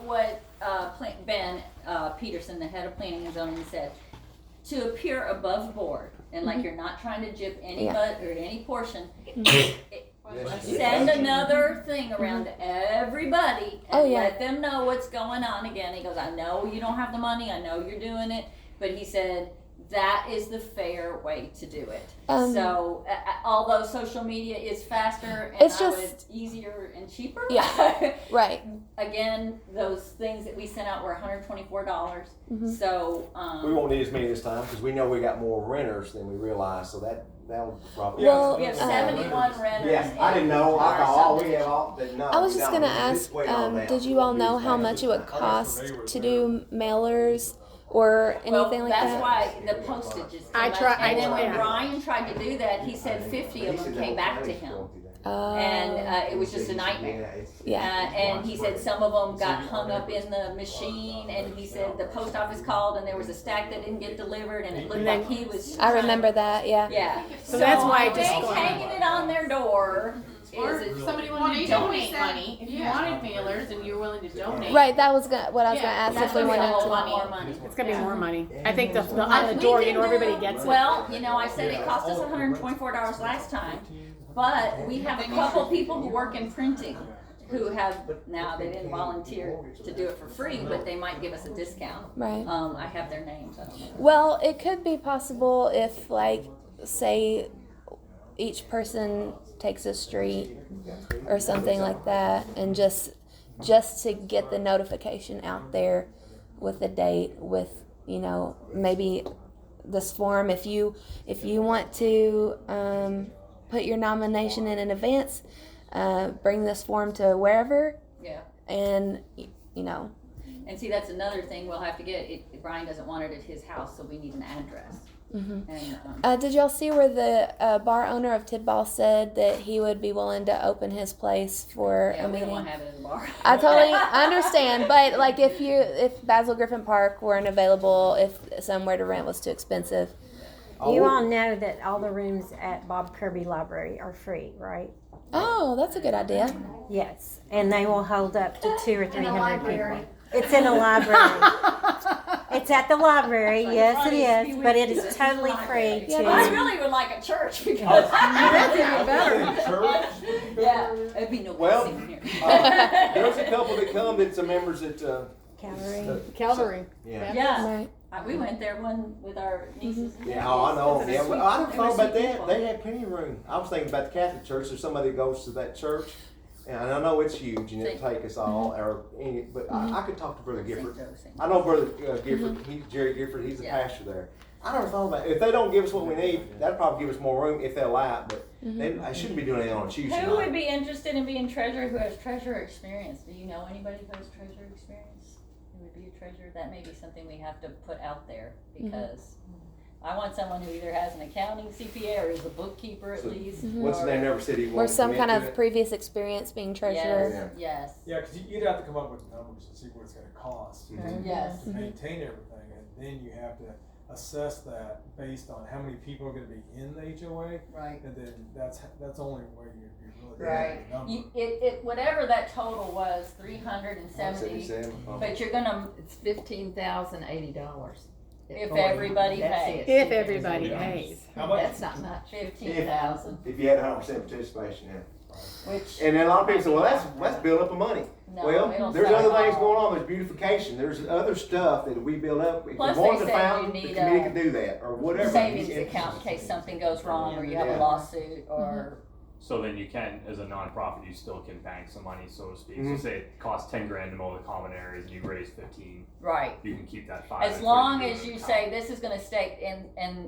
what Ben Peterson, the head of planning and zoning, said. To appear above board and like you're not trying to jip any Yeah. butt or any portion. Yeah. Send another thing around to everybody and Oh, yeah. let them know what's going on again. He goes, I know you don't have the money, I know you're doing it, but he said that is the fair way to do it. So although social media is faster and It's I would just- easier and cheaper, Yeah. Right. again, those things that we sent out were $124. So We won't need as many this time because we know we got more renters than we realized. So that'll probably. Well, we have 71 renters. Yeah, I didn't know. I in our thought, oh, we subdivision. have all, but no. I was we just don't. gonna We're just ask, waiting on that. did you all know how much it would cost to do mailers or anything like that's that? why the postage is so I much. try- And then I- when yeah. Brian tried to do that, he said 50 of them came back to him. And it was just a nightmare. Yeah. And he said some of them got hung up in the machine, and he said the post office called, and there was a stack that didn't get delivered, and it looked like he was. I remember that, yeah. Yeah. So that's why I I just think go- hanging it on their door Or is if somebody Well, wanted to even we donate said- money, if you yeah. wanted mailers and you're willing to donate. Right, that was what I was Yeah, gonna ask that's if we gonna be a wanted whole to. lot more money. It's gonna be more money. I think the on the We door, can you know, do- everybody gets it. Well, you know, I said it cost us $124 last time, but we have a couple people who work in printing who have, now they didn't volunteer to do it for free, but they might give us a discount. Right. I have their names, I don't know. Well, it could be possible if, like, say, each person takes a street or something like that, and just to get the notification out there with the date, with, you know, maybe this form, if you want to put your nomination in advance, bring this form to wherever, Yeah. and you know. And see, that's another thing we'll have to get. Brian doesn't want it at his house, so we need an address. And Did y'all see where the bar owner of Tidball said that he would be willing to open his place for yeah, a we don't meeting? want to have it in the bar. I totally understand, but like if Basil Griffin Park weren't available, if somewhere to rent was too expensive, You all know that all the rooms at Bob Kirby Library are free, right? Oh, that's a good idea. Yes, and they will hold up to 200 or 300 people. It's in a library. It's at the library, yes it is, but it is totally free Yeah, I to. really would like a church because That's even better. yeah, it'd be no Well, in here. There's a couple that come that's a members at, Calvary. Calvary. yeah. Yeah, Right. we went there one with our nieces. Yeah, oh, I know. Yeah, well, I didn't thought about that. They had plenty of room. I was thinking about the Catholic Church. There's somebody that goes to that church, and I know it's huge, and it'll take us all. Or any, but I could talk to Brother Gifford. I know Brother Gifford. He's Jerry Gifford. He's the pastor there. I never thought about it. If they don't give us what we need, that'll probably give us more room if they allow it. But I shouldn't be doing anything on a Tuesday Who would night. be interested in being treasurer who has treasurer experience? Do you know anybody who has treasurer experience? Who would be a treasurer? That may be something we have to put out there because I want someone who either has an accounting CPA or is a bookkeeper at least. What's the name? Never said he Or wanted to some commit kind to of it. previous experience being treasurer. Yes, Yeah, because you'd have to come up with numbers to see what it's gonna cost yes. to maintain everything, and then you have to assess that based on how many people are gonna be in the HOA, Right. and then that's only where you're really Right. getting the number. It whatever that total was, 370. 77. But you're gonna It's $15,080. if everybody That's pays. it. If everybody pays. How much? That's not much. 15,000. If you had 100% participation, yeah. Which And then a lot of people say, well, that's build up of money. no, Well, it'll there's start other things all- going on. There's beautification. There's other stuff that we build up. If Plus we wanted they the said fountain, you the need committee a could do that, or whatever. savings These account in case something goes wrong or you have Yeah. a lawsuit or So then you can, as a nonprofit, you still can bank some money, so to speak. So say it costs 10 grand to mow the common areas and you raise 15, right. you can keep that 5. As and put it long into as an you account. say this is going to stay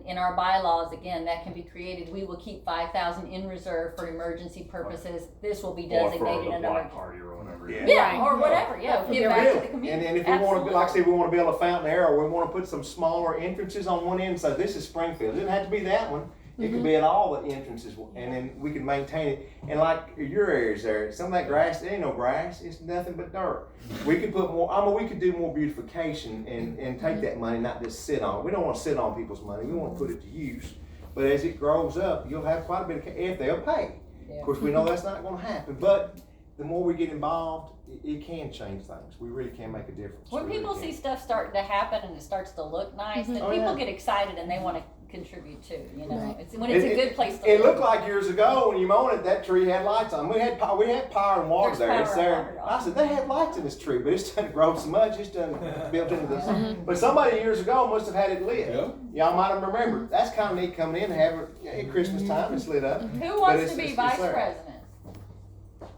in our bylaws again, that can be created. We will keep 5,000 in reserve for emergency purposes. This will be Or for designated the under block party or whatever. Yeah. yeah, Right. or whatever. Yeah, give Yeah, back we to do. the community. And if we want to, Absolutely. like I said, we want to build a fountain there, or we want to put some smaller entrances on one end. So this is Springfield. It doesn't have to be that one. It could be at all the entrances, and then we can maintain it. And like your areas there, some of that grass, there ain't no grass. It's nothing but dirt. We could put more. I mean, we could do more beautification and take that money, not just sit on it. We don't want to sit on people's money. We want to put it to use. But as it grows up, you'll have quite a bit of if they'll pay. Yeah. Of course, we know that's not going to happen, but the more we get involved, it can change things. We really can make a difference. When We really people can. see stuff starting to happen and it starts to look nice, then Oh, people yeah. get excited and they want to contribute too. You know, Right. it's when it's a good place to It live. looked like years ago when you mowed it, that tree had lights on. We had power and water There's there. power It's and there. water. I said they had lights in this tree, but it's done grown so much. It's done built into this. But somebody years ago must have had it lit. Yeah. Y'all might have remembered. That's kind of neat coming in and have it at Christmas time. It's lit up. Who But wants it's- to be it's vice there. president?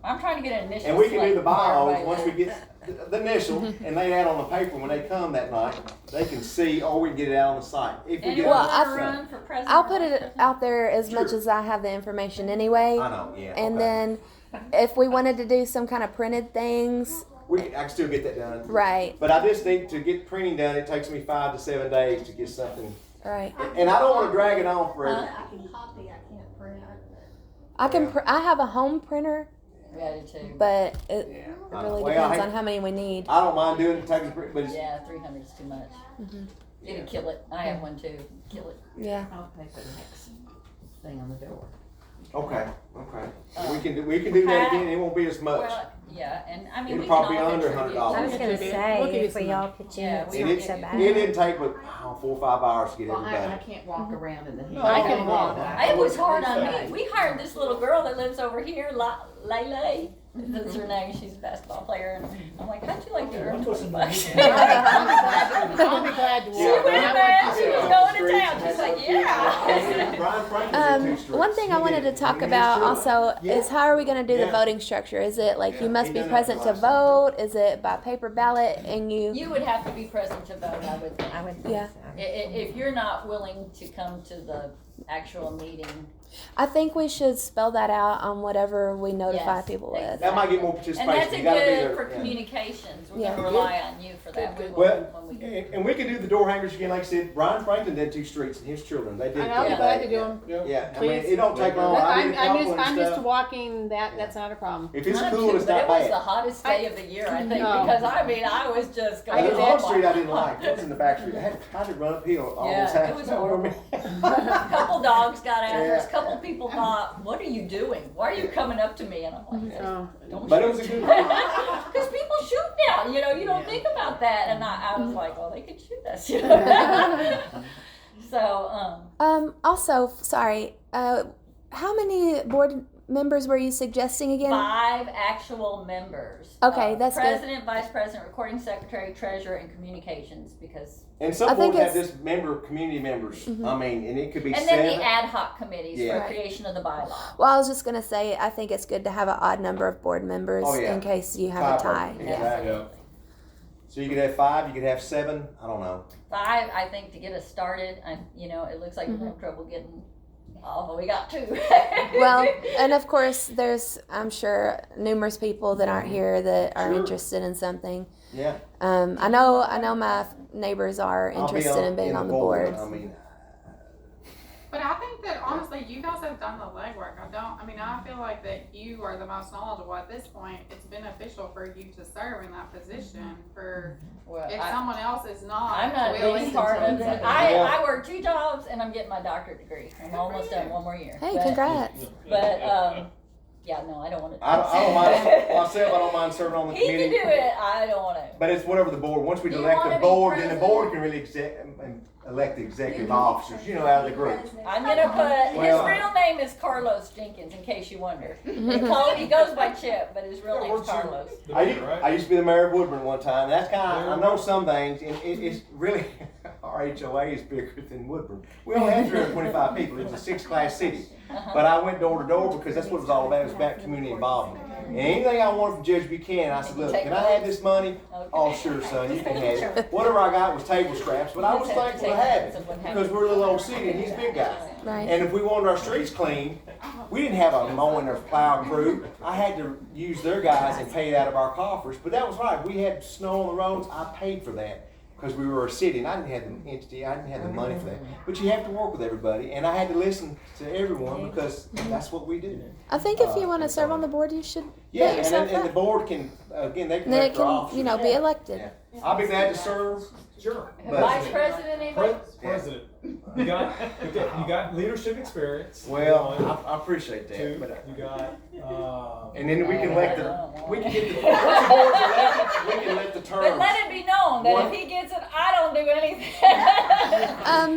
I'm trying to get an initial. And we can do slate the before bios everybody once we leaves. get the initial, and they add on the paper when they come that night. They can see, or we can get it out on the site. If we get Anyone it Well, on the want to site. run for president? I'll put it out there as much as I have the information anyway. I know, yeah. And okay. then if we wanted to do some kind of printed things, I can still get that done. right, But I just need to get printing done. It takes me 5 to 7 days to get something. right. And I don't want to drag it on forever. I can copy, I can't print. I have a home printer, Yeah, I do too. but it Yeah. really Well, depends I on how many we need. I don't mind doing it, taking print, but it's, Yeah, 300 is too much. It'd kill it. I have one too. Kill it. Yeah. I'll pay for the next thing on the door. okay. We can do that again. It won't be as much. Well, yeah, and I mean, It'll we probably can all be under contribute. $100. I was gonna We'll say, give you if we some. all pitch in, Yeah, it's we And not it, so it bad. didn't take but 4 or 5 hours to get Well, everything. I can't walk around in the heat. I can walk. It was hard on me. We hired this little girl that lives over here, Lele. That's her name. She's a basketball player, and I'm like, how'd you like to earn $20? I'll be glad to walk. She went there. She was going to town. She's like, yeah. Brian Franklin's in 2 One streets. thing I wanted to talk about also is how are we going to do the voting structure? Is it like you must be present to vote? Is it by paper ballot and you? You would have to be present to vote, I would think. I would think Yeah. so. If you're not willing to come to the actual meeting, I think we should spell that out on whatever we notify Yes, people with. That might get more participation. And that's a You gotta be good there. for Yeah. communications. We're Yeah. gonna rely on you for that. We will Well, when we and we could do the door hangers again, like I said, Brian Franklin did 2 streets and his children, they did. And I'll be good. glad to do them. Yeah, I mean, Please. it don't take long. I did a couple and I'm used to stuff. walking that, that's not a problem. If it's I'm cool, too, it's but not it was the bad. hottest day of the year, I think, No. because I was just going. The did Hard that. Street I didn't like, it was in the back street, I had to run uphill all the Yeah, time. it was horrible. A couple dogs got after us. A couple people thought, "What are you doing? Why are you coming up to me?" And I'm like, Oh. "Don't But shoot." it was a good Because people shoot now, you don't think about that. And I was like, well, they could shoot us, you know. So, Also, sorry, how many board members were you suggesting again? 5 actual members. Okay, that's good. President, vice president, recording secretary, treasurer, and communications, because. And I some think boards have it's- just community members, I mean, and it could be And 7. then the ad hoc committees Yeah. for Right. creation of the bylaw. Well, I was just gonna say, I think it's good to have an odd number of board members Oh, yeah. in case you have a 5 tie. perfect, Yeah. exactly. So you could have 5, you could have 7, I don't know. 5, I think, to get us started. It looks like we're having trouble getting off, but we got 2. Well, and of course, there's, I'm sure, numerous people that aren't here that are Sure. interested in something. Yeah. I know my neighbors are I'll be interested in being on the board. I mean, But I think that honestly, you guys have done the legwork. I feel like that you are the most knowledgeable at this point. It's beneficial for you to serve in that position for Well, if someone else is not. I'm not willing being to part of take it. I work 2 jobs and I'm getting my doctorate degree. I'm almost done, 1 more year. Hey, But- congrats. But yeah, no, I don't want to. I don't mind, myself, I don't mind serving on the He committee. can do it. I don't want to. But it's whatever the board, once we You elect wanna the be board, then the president? board can really elect the executive officers, out of the group. I'm gonna put Well, his real name is Carlos Jenkins, in case you wonder. He goes by Chip, but his real name's Carlos. I used to be the mayor of Woodburn one time. That's kind of, I know some things, and it's really, our HOA is bigger than Woodburn. We only have 325 people. It's a 6-class city. But I went door to door because that's what it was all about. It was about community involvement. And anything I wanted from Judge Buchanan, I said, look, can I have this money? Oh, sure, son, you can have it. Whatever I got was table scraps, but I was thankful to have it because we're a little old city and he's a big guy. Right. And if we wanted our streets clean, we didn't have a mowing or plow crew. I had to use their guys and pay it out of our coffers. But that was right. We had snow on the roads. I paid for that because we were a city and I didn't have the entity. I didn't have the money for that. But you have to work with everybody. And I had to listen to everyone because that's what we do. I think if you want to serve on the board, you should Yeah, put yourself and the up. board can, again, they can Then it elect their can, officers. be elected. Yeah. I'll be glad to serve. Sure. Vice president, anybody? President, you got leadership experience. Well, I appreciate that. 2, But, you got, and then we can elect we can get the, once the board's elected, we can let the terms. But let it be known that One- if he gets it, I don't do anything.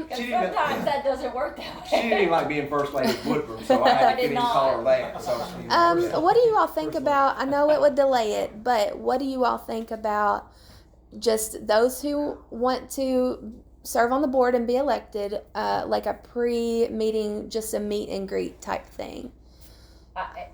Because She didn't- sometimes that doesn't work that way. She didn't even like being first lady of Woodburn, so I I had to did get in not. call her that. So What do you all think about? I know it would delay it, but what do you all think about just those who want to serve on the board and be elected, like a pre-meeting, just a meet and greet type thing,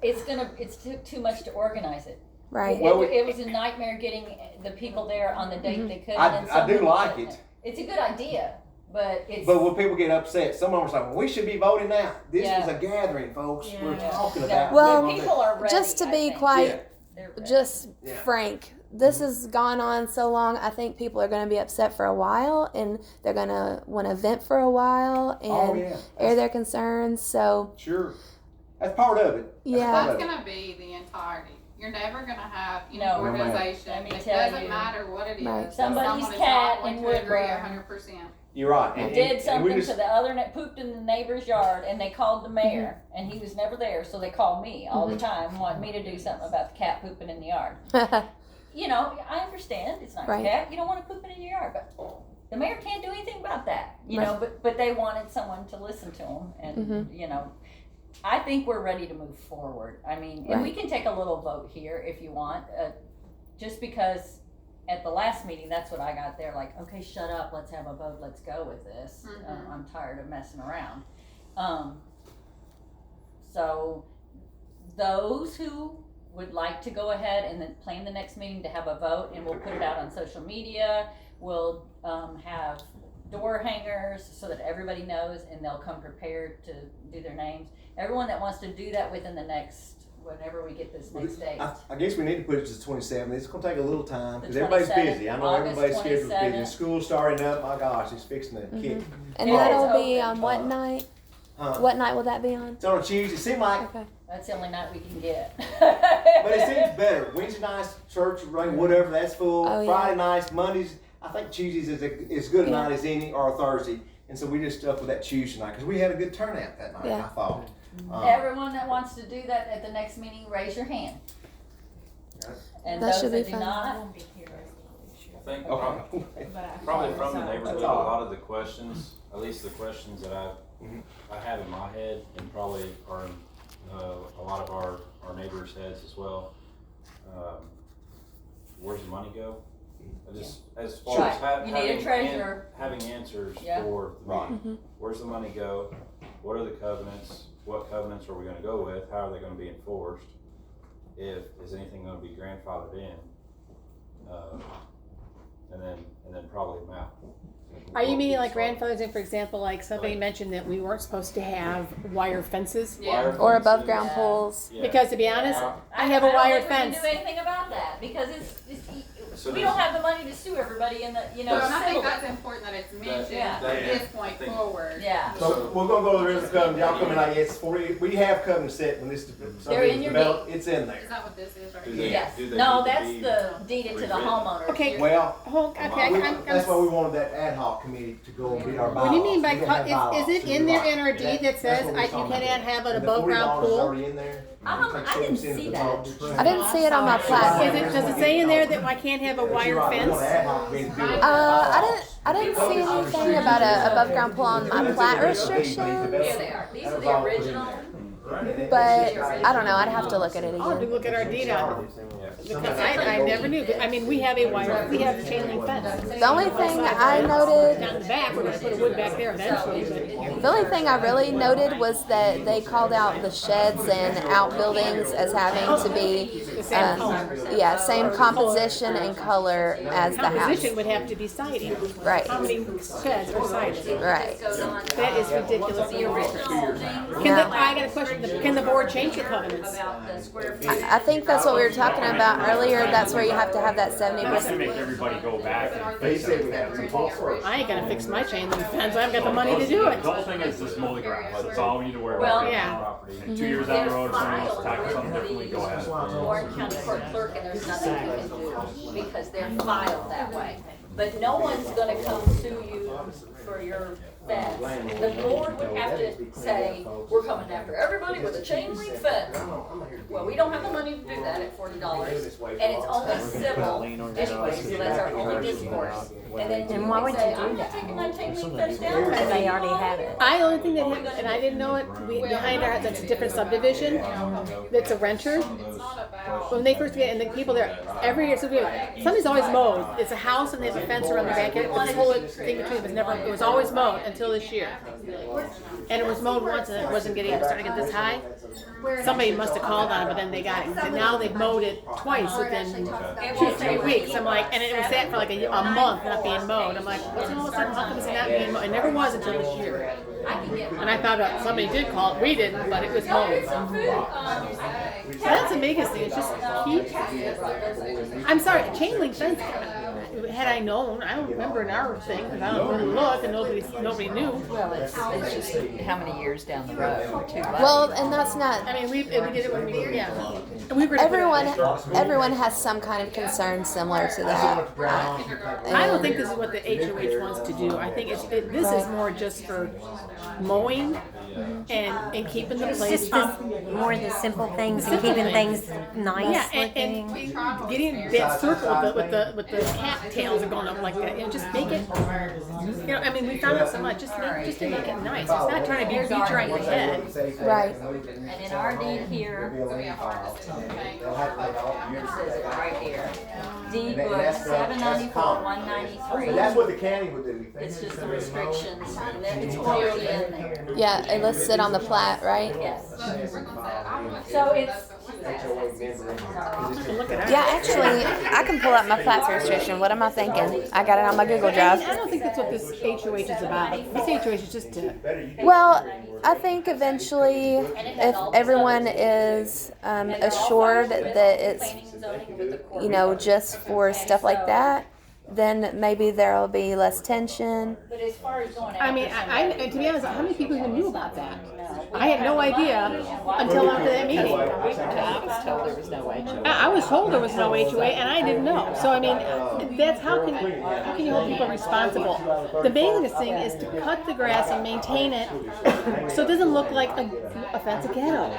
It's too much to organize it. right? It was a nightmare getting the people there on the date they could. I do like it. It's a good idea, but it's. But when people get upset, some of them are saying, well, we should be voting now. This Yeah. was a gathering, folks. We're Yeah. talking Yeah. about. Well, When people are ready, just to I be think. quite, They're ready. just Yeah. frank, this has gone on so long. I think people are going to be upset for a while, and they're going to want to vent for a while and Oh, yeah. air their concerns. So Sure. That's part of it. Yeah. part That's of it. gonna be the entirety. You're never gonna have any No. organization. Let me It tell doesn't you. matter what it is. Right. that Somebody's someone is cat not going in to agree Woodburn. 100%. You're right. He And- did and we something just- to the other, pooped in the neighbor's yard, and they called the mayor, and he was never there, so they called me all the time, wanting me to do something about the cat pooping in the yard. I understand, it's not Right. your cat, you don't want to poop it in your yard, but the mayor can't do anything about that, but they wanted someone to listen to them, and, I think we're ready to move forward. I mean, and we can take a little vote here if you want, just because at the last meeting, that's what I got there, like, okay, shut up, let's have a vote, let's go with this. I'm tired of messing around. So those who would like to go ahead and then plan the next meeting to have a vote, and we'll put it out on social media, we'll have door hangers so that everybody knows and they'll come prepared to do their names. Everyone that wants to do that within the next, whenever we get this next date. I guess we need to put it to the 27th. It's gonna take a little time, The because everybody's 27th, busy. I know August everybody's schedule's busy. 27th. School's starting up, my gosh, it's fixing to kick. And Yeah, that'll it's be open. on what night? Huh? What night will that be on? It's on a Tuesday. It seemed like, Okay. That's the only night we can get. but it seems better. Wednesday nights, church, right, whatever, that's full. Oh, yeah. Friday nights, Mondays, I think Tuesdays is as good a Yeah. night as any, or a Thursday. And so we just stuck with that Tuesday night, because we had a good turnout that night, Yeah. I thought. Everyone that wants to do that at the next meeting, raise your hand. And That those should be that do fun. not, I think Okay. probably from the neighborhood, That's a all. lot of the questions, at least the questions that I have in my head, and probably are in a lot of our neighbors' heads as well. Where's the money go? I just, as far Right. as You need a having treasurer. having answers Yeah. for the Right. meeting. Where's the money go? What are the covenants? What covenants are we gonna go with? How are they gonna be enforced? Is anything gonna be grandfathered in? And then probably amount. Are you meaning like grandfathers in, for example, like somebody mentioned that we weren't supposed to have wire fences? Yeah. Or above ground Yeah. pools? Yeah. Because to be honest, Yeah. I have a don't wired think we fence. can do anything about that, because So we there's- don't have the money to sue everybody in the, But I think civilly. that's important that it's mentioned Yeah. from this point forward. Yeah. So we're gonna go to the river covenant. Y'all come in like it's 40. We have covenant set when this They're in your developed. It's in Is there. that what this is right Do here? they- Yes. do they No, need to that's be the deed to the rewritten? homeowner. Okay. Well, that's why we What wanted that ad hoc committee to go and read our do bylaws. you mean by, We don't have bylaws, is it so in we there like- in our deed that that's says what we're you talking cannot about. have an And the above ground $40 is pool? already in there. I didn't see that. I didn't see it on my plat. Does it say in there that I can't have a wire fence? I didn't see anything about a above ground pool on my plat restrictions, Here they are. These are the original. but I don't know. I'd have to look at it I'll have to again. look at our deed on it. Because I never knew. I mean, we have a chain link fence. The only thing I noted, Down the back, we're gonna put a wood back there eventually, but. the only thing I really noted was that they called out the sheds and outbuildings as having to be, yeah, same composition and color as the house. Composition would have to be siding. Right. How many sheds are sided? Right. That is ridiculous. The original thing. I got a question. Can the board change the covenants? About the square feet. I think that's what we were talking about earlier. That's where you have to have that That's to 70%. make everybody go back and They fix said we everything. have to talk. I ain't gonna fix my chain link fence. I haven't got the money to do it. The whole thing is just mow the grass, that's all we need to worry Well, about. Yeah. And 2 years down the They're road, if someone wants to filed tackle with something differently, go ahead. the Warren County Court Clerk, and there's nothing you can do, because they're filed that way. But no one's gonna come sue you for your fence. The board would have to say, we're coming after everybody with a chain link fence. Well, we don't have the money to do that at $40, and it's only civil anyway, so that's our only discourse. And then you why can would say, you do I'm not that? taking my chain link fence down. Because they already have it. I only thing that happened, and I didn't know it, behind our, that's a different subdivision, that's a renter. It's not about. When they first get, and the people there, every year, something's always mowed. It's a house and they have a fence around the backyard, but this whole thing between was never, it was always mowed until this year. And it was mowed once and it wasn't getting, it started to get this high. Somebody must have called on it, but then they got it. And now they've mowed it twice within 2-3 weeks. I'm like, and it was sat for like a month not being mowed. I'm like, what's all of a sudden, how come it's not being mowed? It never was until this year. And I thought somebody did call it, we didn't, but it was mowed. So that's the biggest thing, it's just keep, I'm sorry, chain link fence, had I known, I don't remember in our thing, because I don't really look and nobody knew. Well, it's just how many years down the road, we're too late. Well, and that's not. I mean, we did it when we, yeah. And we were. Everyone has some kind of concern similar to that. I don't think this is what the HOH wants to do. I think this is more just for mowing and keeping the It's place just up. more of the simple things and keeping things nice Yeah, and looking. getting that circle with the cat tails are going up like that, and just make it. You know, I mean, we found out so much. Just to make it nice. It's not trying to be beat you right in the head. Right. And in our deed here, it says it right here. Deed book 794-193. That's what the county would do. It's just the restrictions, and then it's clearly in there. Yeah, it lists it on the plat, right? Yes. So it's HOA member in here. Yeah, actually, I can pull up my plat registration. What am I thinking? I got it on my Google Drive. I don't think that's what this HOH is about. This HOH is just to. Well, I think eventually, if everyone is assured that it's, you know, just for stuff like that, then maybe there'll be less tension. But as far as going I mean, to be honest, how many people even knew about that? I had no idea until after that meeting. I was told there was no HOA. I was told there was no HOA, and I didn't know. So I mean, that's how can you hold people responsible? The biggest thing is to cut the grass and maintain it so it doesn't look like a fancy ghetto.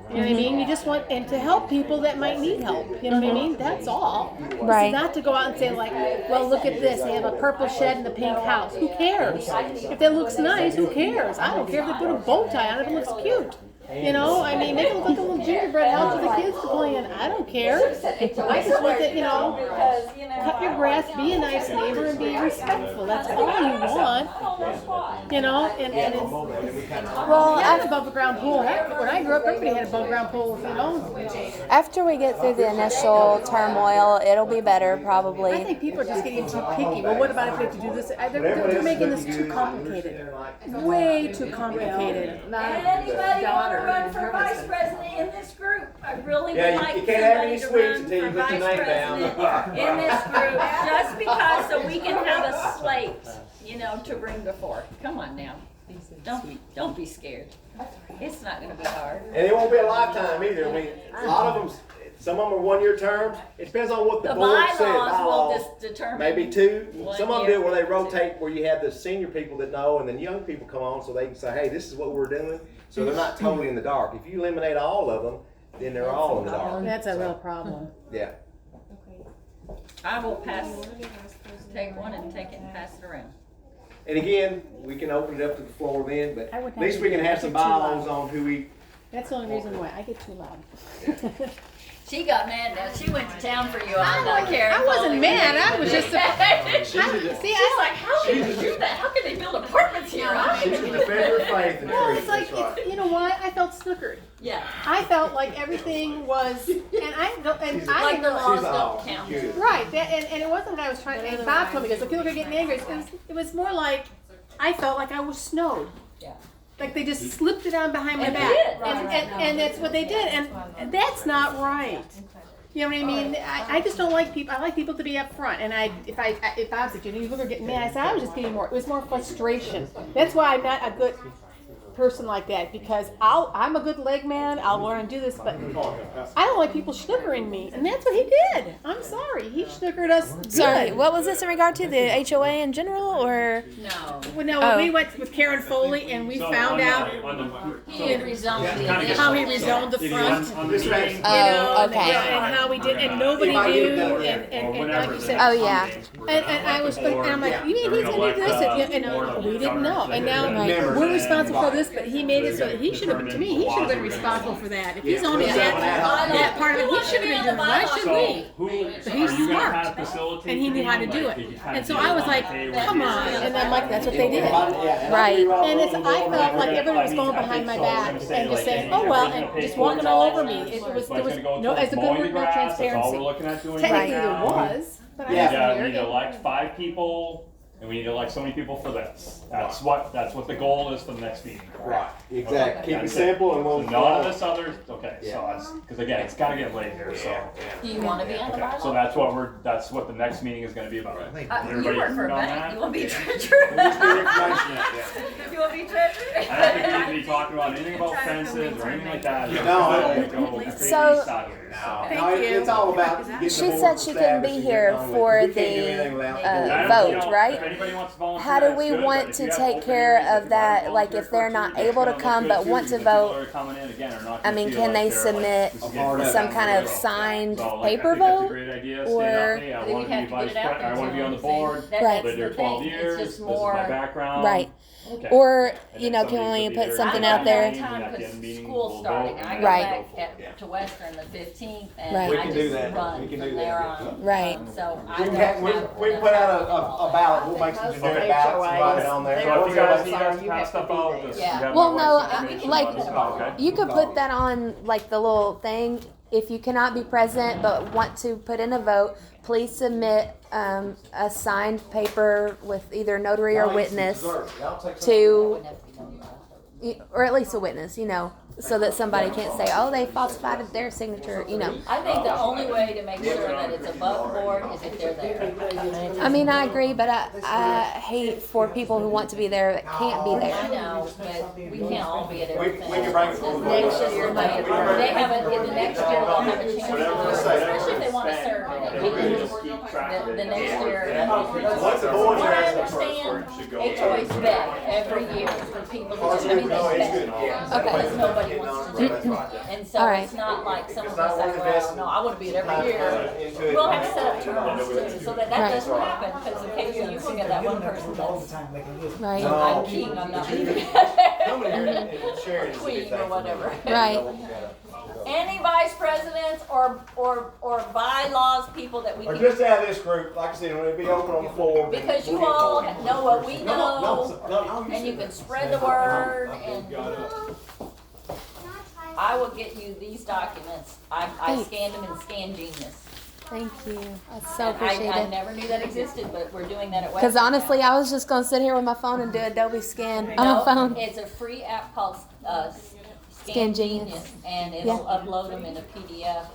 You know what I mean? You just want and to help people that might need help. You know what I mean? That's all. Right. It's not to go out and say like, well, look at this. They have a purple shed and a pink house. Who cares? If that looks nice, who cares? I don't care if they put a bow tie on it. If it looks cute. You know, I mean, make it look like a little gingerbread house for the kids to play in. I don't care. I just want that, you know, cut your grass, be a nice neighbor, and be respectful. That's all you want. You know, and it's, well, I have an above ground pool. Heck, when I grew up, everybody had a above ground pool, you know. After we get through the initial turmoil, it'll be better I probably. think people are just getting too picky. Well, what about if we have to do this? They're making this too complicated. Way too complicated. Anybody want to run for vice president in this group? I really would like you can't have any somebody to sweets run until you for put your vice name down. president in this group, just because so we can have a slate, you know, to bring before. Come on now. Don't be scared. It's not going to be hard. And it won't be a lifetime either. I mean, a lot of them, some of them are 1-year terms. It depends on what the The board said. bylaws will Bylaws, just determine. maybe 2. 1 Some of them do year. it where they rotate, where you have the senior people that know, and then young people come on, so they can say, "Hey, this is what we're doing." So they're not totally in the dark. If you eliminate all of them, then they're all in the dark. That's a real problem. Yeah. I will take one and take it and pass it around. And again, we can open it up to the floor then, but I would at least we can have some bylaws on who we. That's the only reason why I get too loud. She got mad now. She went to town for you on that, Karen. I wasn't mad. I was just. She's like, how can you do that? How can they build apartments here? She's a defender of faith and Well, truth. it's like, That's right. you know what? I felt snookered. Yeah. I felt like everything was, and I don't, and I Like the know. laws She's don't all count. good. Right, and it wasn't that I was trying. And Bob told me this. So people are getting angry. It was more like I felt like I was snowed. Yeah. Like they just slipped it on behind my And they back, did. and that's what they did, and that's not right. You know what I mean? I just don't like people. I like people to be up front. And if Bob said, you know, people are getting mad, I said I was just getting more. It was more frustration. That's why I'm not a good person like that, because I'm a good leg man. I'll learn and do this, but I don't like people snookering me, and that's what he did. I'm sorry, he snookered us. Good. Sorry, what was this in regard to the HOA in general, or? No. Well, no, Oh. we went with Karen Foley, and we found out He had rezoned the how he rezoned the front. Oh, okay. Yeah, and how we did, and nobody knew, and like you said. Oh yeah. And I was, and I'm like, you mean he's gonna do this? And we didn't know. And now we're responsible for this, but he made it so that he should have, to me, he should have been responsible for that. If he's only that part of it, he should have been doing it. Why should we? But he's smart. And he knew how to do it. And so I was like, come on. And I'm like, that's what they did. Right. And I felt like everybody was going behind my back and just saying, oh well, and just walking all over me. There was no, as a good word, no transparency. Technically there was, but I wasn't We need to here. elect 5 people, and we need to elect so many people for this. That's what the goal is for the next meeting. Right. Exactly. Keep it That's simple and So we'll. none of this other, okay, so because again, it's gotta get late here, so. Do you want to be on the Okay, bylaw? so that's what the next meeting is gonna be about. You Everybody work for a agree on bank. that? You want to be treasurer? You want to be treasurer? I don't think we need to be talking about anything about fences or anything like that. So- No, it's all about. getting the She board said she couldn't be established and here getting on with it. for We can't do anything without the board. vote, right? How do we want to take care of that? Like if they're not able to come but want to vote, I mean, can they submit some kind of signed paper vote? Or- Hey, I Then want you to have be to get vice it out president, I there want to be to on the them. board, That's Right. lived here the 12 thing. years, It's this just is more. my background. Right. Okay. Or, And you then know, can somebody we could be put there something at out the there? meeting, Time at the because end meeting, school's we'll starting. vote, I and go Right. back to Western the 15th, and Right. We I can do just that. run We can from do there that. on. Right. So I We don't can have, have we put out a ballot, we'll make some generic ballots and write it on there. So if you guys need us to pass stuff out, just you Yeah. have Well, my no, wife's information, like, let us know, okay? You could put that on like the little thing. If you cannot be present but want to put in a vote, please submit a signed paper with either notary or witness to, or at least a witness, you know, so that somebody can't say, oh, they falsified their signature, you know. I think the only way to make sure that it's above board is if they're there. I mean, I agree, but I hate for people who want to be there that can't be I there. know, but we can't all be at We everything. can bring it forward. Next year, they have in the next year, they'll have a chance to, especially if they want to serve. The next year. Once the board What I has understand, HOA's vet every year for people to, I mean, they vet. Because nobody wants to do it. And so All right. it's not like someone's gonna say, well, no, I wanna be at every year. We'll have to set up terms too, so that Right. doesn't happen, because occasionally you can get that one person that's, Right. I'm king, I'm not leaving. Come in here and share it. Queen or whatever. Right. Any vice presidents or bylaws people that we Or can, just out of this group, like I said, when it be open on the floor. because you all know what we know, No, and you can spread the word, and I will get you these documents. I scanned them in Scan Genius. Thank you. That's so And I appreciated. never knew that existed, but we're doing that at West. Because honestly, I was just gonna sit here with my phone and do Adobe Scan on No, my phone. it's a free app called Scan Genius. and it'll upload them in a PDF.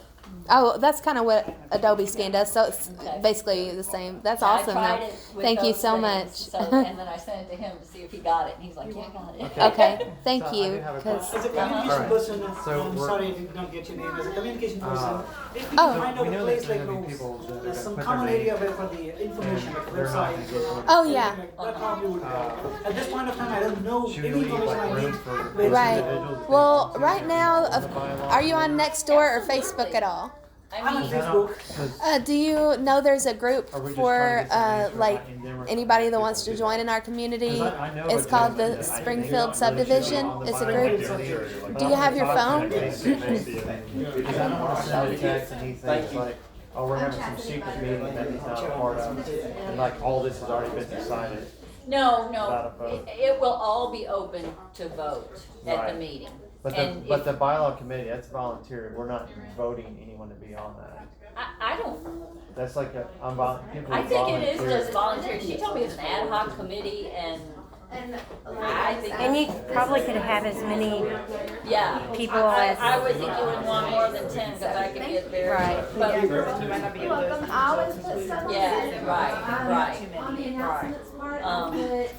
Oh, that's kind of what Adobe Scan does. So it's Okay. basically the same. That's I awesome. tried Though. it with Thank you those so things, much. So, and then I sent it to him to see if he got it, and he's like, yeah, I got it. Okay, thank So I you. do have a 'Cause- As a communication Alright. person, So I'm we're- sorry I did not get your name. As a communication person, if we Oh. can find out We a know place that like there's gonna be people that are gonna some put common their area names where for the information, like they're not website, gonna get one. Oh yeah. that probably would help. At this point of time, I don't know Should any we leave information like I need. rooms for Where- Right. individuals? Well, right now, are you on Nextdoor or Facebook at all? I I'm on mean, Facebook. Do you know there's a group Are we just for trying to get some names like in there? anybody that wants to join in our community? 'Cause I know It's a called gentleman the that I Springfield knew Subdivision. on the It's a bylaw group. committee. Do you have your phone? Because I don't want to send a text and he thinks like, oh, we're having some secret meeting that he's not a part of, and like all this has already been decided. no, Without a vote. it will all be open to vote at the Right. meeting. But And the if- the bylaw committee, that's voluntary. We're not voting anyone to be on that. I don't, That's like people I who think it is volunteer. just voluntary. She told me it's an ad hoc committee, and I think. And you probably could have as many, Yeah. people I as- would think you would want more than 10, because I could get very. Right. But, You're welcome. I always put stuff. yeah, right. On the announcements part, I'll put,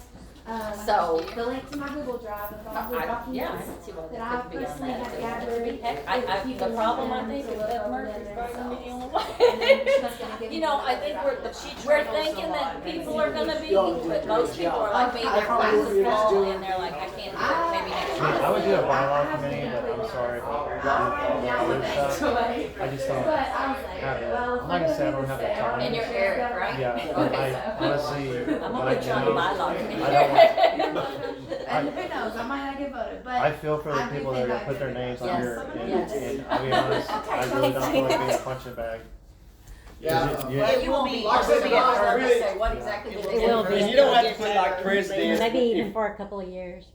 So- the link to my Google Drive of all the Yeah, I documents can see why that I that could be on personally that. have too. gathered. Heck, the problem I think is that Murphy's probably gonna be the only one. You know, I think we're thinking that people are gonna be, but most people are like me, their class is full, and they're like, I can't do it, maybe next year. I would do a bylaw committee, but I'm sorry about all the stuff. I just don't have it. I'm not gonna say I don't have the time. And you're Eric, right? Yeah, but Okay, I so honestly, I'm but gonna I put you on the bylaw committee. I don't And who knows, I might not get voted, but. I feel for the I do people that are think gonna I put their could. names on Yes. here, Yes. and I'll be honest, I really don't want to be a punching bag. Yeah. But you won't be, Like I said, you'll be able to really- say what exactly did they It do. will be. And you don't have to put like president. maybe even for a couple of years.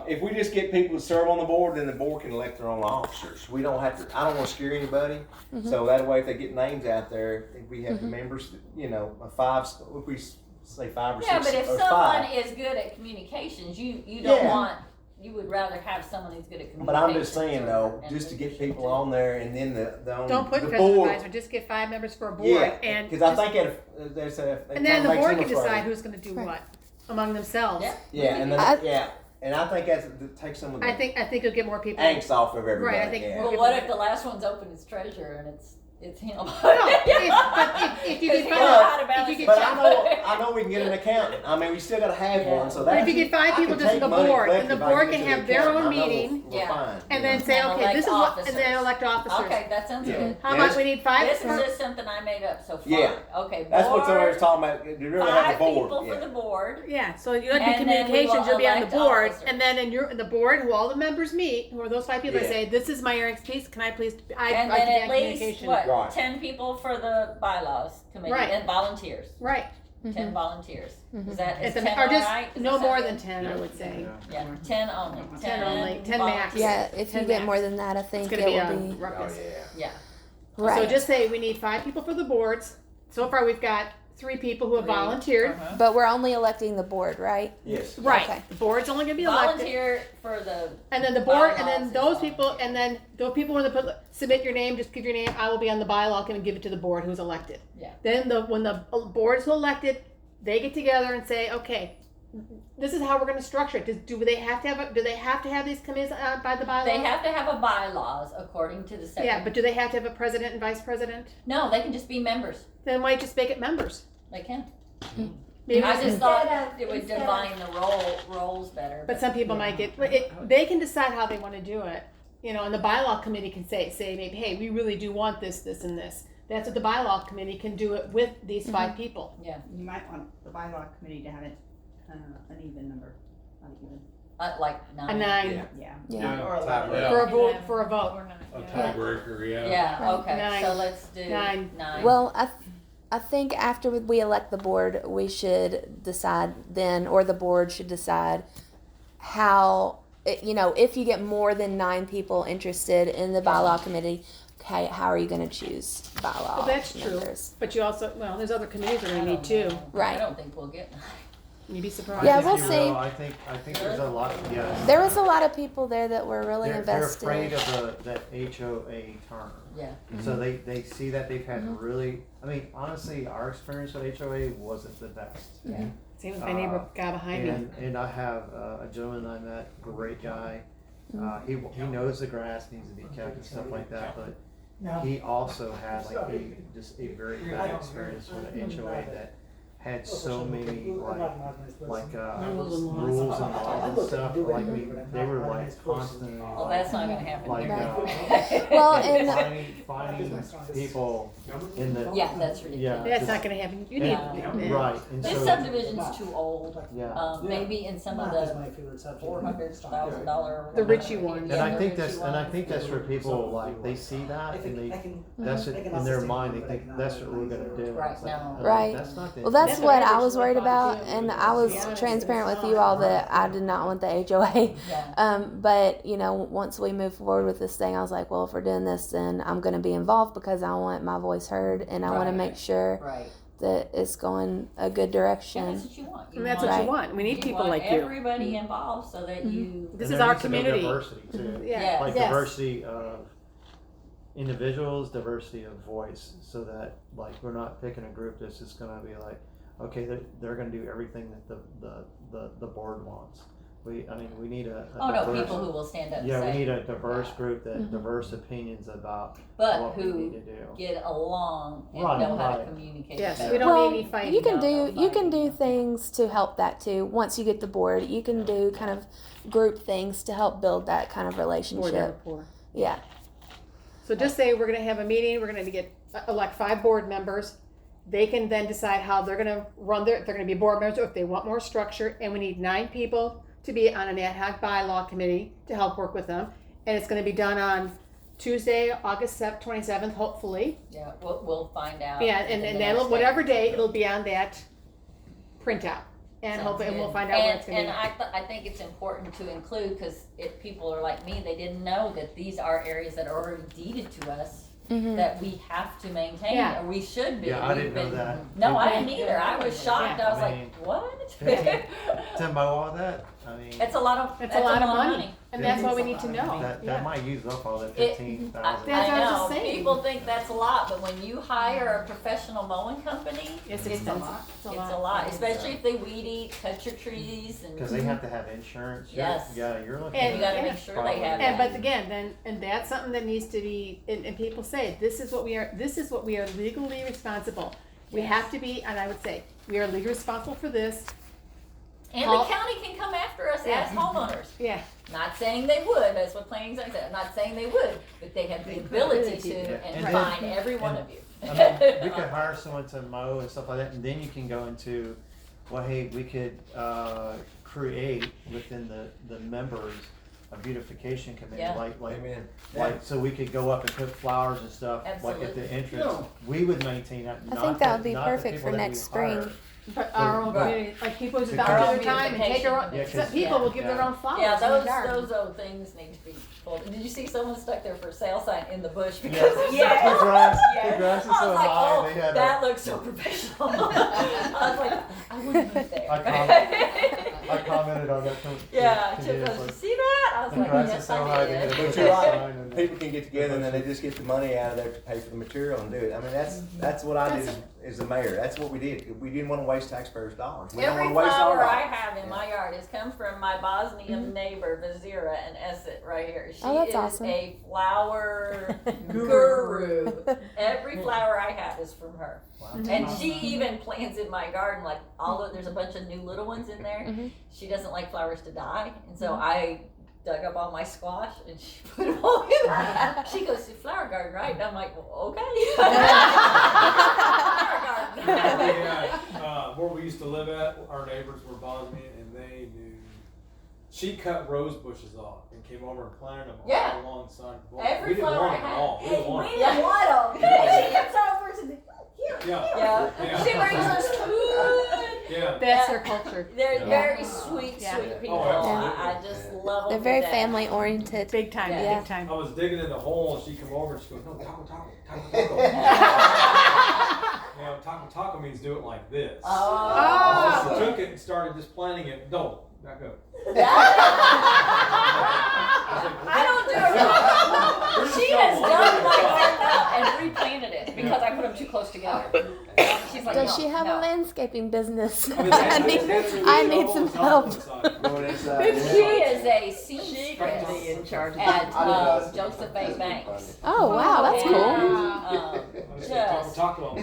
If we just get people to serve on the board, then the board can elect their own officers. We don't have to, I don't wanna scare anybody. So that way, if they get names out there, if we have the members, you know, if we say 5 or 6 Yeah, but if or someone 5. is good at communications, you don't Yeah. want, you would rather have someone who's good at communications. But I'm just saying though, and just to get leadership people too. on there and then the Don't put the president board. advisor, just get 5 members for a board, Yeah, and because I just- think if there's a. and then the makes board them can decide afraid. who's gonna do what among themselves. Yeah. Yeah, and then, I- and I think that takes some of the I think you'll get more people. angst off of everybody. Right, I think yeah. more Well, what if the last one's open as treasurer and it's it's him. No, if you could find But I know we can get an accountant. I mean, we still gotta have one, so But that's. if you could find people just the board, then the board can have their own meeting, and then say, And okay, elect this is what, and then officers. elect officers. Okay, that sounds good. How much, we need 5? This is just something I made up so far. Yeah. Okay, That's what somebody was board, talking about, you really have 5 a board. people for the board. Yeah, so you'll have to And then we communications, will you'll be on the elect board, officers. and then in the board, who all the members meet, who are those 5 people that Yeah. say, this is my expertise, can I please, I And can then be on at least, communication. what, Right. 10 people for the bylaws committee Right. and volunteers. Right. 10 volunteers. Is that, is At the, 10 or just alright? Does no that more sound than good? 10, I would say. Yeah, 10 only. 10 only, 10 max. Yeah, if you 10 get max. more than that, I It's think gonna it be a will be ruckus. Yeah. right. So just say we need 5 people for the boards. So far, we've got 3 people who have 3. volunteered. Uh-huh. But we're only electing the board, right? Yes. Right. Okay. The board's only gonna be elected. Volunteer for the, And then the board, and bylaws then is those people, volunteer. and then those people when they submit your name, just give your name. I will be on the bylaw and give it to the board who's elected. Yeah. Then when the board's elected, they get together and say, okay, this is how we're going to structure it. Do they have to have these committees by the bylaw? they have to have a bylaws according to the second. Yeah, but do they have to have a president and vice president? No, they can just be members. Then why just make it members? They can. Maybe I it's just just- thought it would define the roles better. But some people might get. They can decide how they want to do it, and the bylaw committee can say maybe, hey, we really do want this, this, and this. That's what the bylaw committee can do it with these 5 people. Yeah. You might want the bylaw committee to have it, an even number, not even. Like 9. A 9 Yeah. Yeah. Or Yeah. 11. for a vote. For a vote. Or 9. A Yeah. tiebreaker, yeah. Yeah, okay, 9. so let's do 9. 9. Well, I think after we elect the board, we should decide then, or the board should decide how, if you get more than 9 people interested in the bylaw committee, okay, how are you going to choose bylaw Well, that's true. members? But you also, there's other committees we're I going to don't need too. know. Right. I don't think we'll get 9. You'd be surprised. Yeah, I think we'll you see. will. I think there's a lot. Yeah. There was a lot of people there that were really They're invested. afraid of that HOA term. Yeah. So they see that they've had really. I mean, honestly, our experience with HOA wasn't the best. Yeah. Same with my neighbor guy behind me. And I have a gentleman I met, great guy. He knows the grass needs to be kept and stuff like that, but he also had just a very bad experience with an HOA that had so many rules and laws and stuff. They were constant. Well, that's not gonna happen here. Well, and finding people in the. Yeah, that's ridiculous. Yeah, That's just- not going to happen. You and- need. right. And This so, subdivision's too old. yeah. Maybe in some of the $400,000. The Richie ones. And I think that's where people they see that and that's it in their mind. They think that's what we're gonna do. Right, It's like, no. Right. That's not the. Well, that's what I was worried about, and I was transparent with you all that I did not want the HOA. Yeah. But once we move forward with this thing, I was like, well, if we're doing this, then I'm going to be involved because I want my voice heard, and I want to Right. make sure Right. that it's going a good And direction. that's what you want. And that's what you want. We need people like you. Everybody involved so that you. This And is there our needs to be community. Diversity too. Yeah. Like Yes. diversity of individuals, diversity of voice, so that we're not picking a group that's just gonna be okay, they're gonna do everything that the board wants. We need a diverse, people who will stand up and yeah, say. we need a diverse group that diverse opinions about But what we who need to do. get along and Right, know how to right. communicate. Yes, better. we don't need any fighting. you can No, do you can do things to help that too. Once you get the board, you can do kind of group things to help build that kind of More relationship. rapport. Yeah. So just say we're going to have a meeting. We're going to elect 5 board members. They can then decide how they're going to run they're going to be board members or if they want more structure. And we need 9 people to be on an ad hoc bylaw committee to help work with them. And it's going to be done on Tuesday, August 27th, hopefully. Yeah, we'll find out. Yeah, in and the then next whatever day. day it'll be on that printout. And Sounds hopefully, and we'll good. find out where it's going to And be. I think it's important to include, because if people are like me, they didn't know that these are areas that are already deeded to us Mm-hmm. that we have to maintain, Yeah. or we should be. Yeah, I We've didn't know been- that. No, I didn't either. I was shocked. Yeah. I was I mean, like, what? 15 to mow all that. I mean, It's a lot of It's a lot of money. And that's why we need to know. That might use up all that It- 15,000. That's what I was I just know, saying. people think that's a lot, but when you hire a professional mowing company, It's it's a expensive. lot. It's a It's lot. a lot, especially if they weed eat, cut your trees and. Because they have to have insurance. Yes. Yeah, you're looking And You at gotta make sure they probably- have And that. but again, and that's something that needs to be, and people say, this is what we are legally responsible. We have to be, and I would say, we are legally responsible for this. And Call- the county can come after us Yeah. as homeowners. Yeah. Not saying they would, that's what planning and zoning said, not saying they would, but they have the ability to Yeah. and And fine then- every one and- of you. I mean, we could hire someone to mow and stuff like that, and then you can go into, well, hey, we could create within the members a beautification committee, Yeah. like so we could go up and put flowers and stuff like at Absolutely. the entrance. We would maintain that. I not think that the- would be not the perfect people for that next we hire. spring. But our own Right. community, like people just To volunteer Our own their time and take their own, beautification. Yeah, some people will give their yeah. own flowers Yeah, in the those garden. old things need to be pulled. Did you see someone stuck their for sale sign in the bush because Yes. it's The grass, the grass is I so was like, high. oh, They had that looks so professional. I was like, I wouldn't move there. I commented on that. Yeah, Chip today. goes, It's you like, see that? I was the like, grass is yes, so I high. They did. had a But big you're right. sign and- People can get together and then they just get the money out of there to pay for the material and do it. I mean, that's what I did as the mayor. That's what we did. We didn't want to waste taxpayers' dollars. We don't Every want to waste our flower I dollars. have in my yard has come from my Bosnian neighbor, Vazira and Esset, right here. She Oh, that's is awesome. a flower guru. Every flower I have is from her. And she even plants in my garden, like, although there's a bunch of new little ones in there, she doesn't like flowers to die. And so I dug up all my squash and she put them all in there. She goes, "It's a flower garden, right?" And I'm like, well, okay. Flower garden. Where we used to live at, our neighbors were Bosnian, and they knew. She cut rose bushes off and came over and planted them Yeah. all alongside the bush. Every We didn't flower I want them have. all. We didn't want We them. didn't want them. Yeah. She comes over and says, here, Yeah. yeah. She brings us food. Yeah. That's their culture. They're Yeah. very sweet, Yeah. sweet people. Oh, absolutely. I just love them. They're to very death. family oriented. Big time, Yeah. big time. I was digging in the hole, and she come over and she goes, "No, taco, taco, taco, taco." You know, taco, taco means do it like this. Oh. So she took it and started just planting it. No, back up. I don't do it. She has done like that and replanted it because I put them too close together. She's like, Does no, she have no. a landscaping business? I mean, I need some help. Going inside. She is a seamstress be in charge of at that. Joseph A. Banks. Oh wow, that's cool. And, Taco, taco.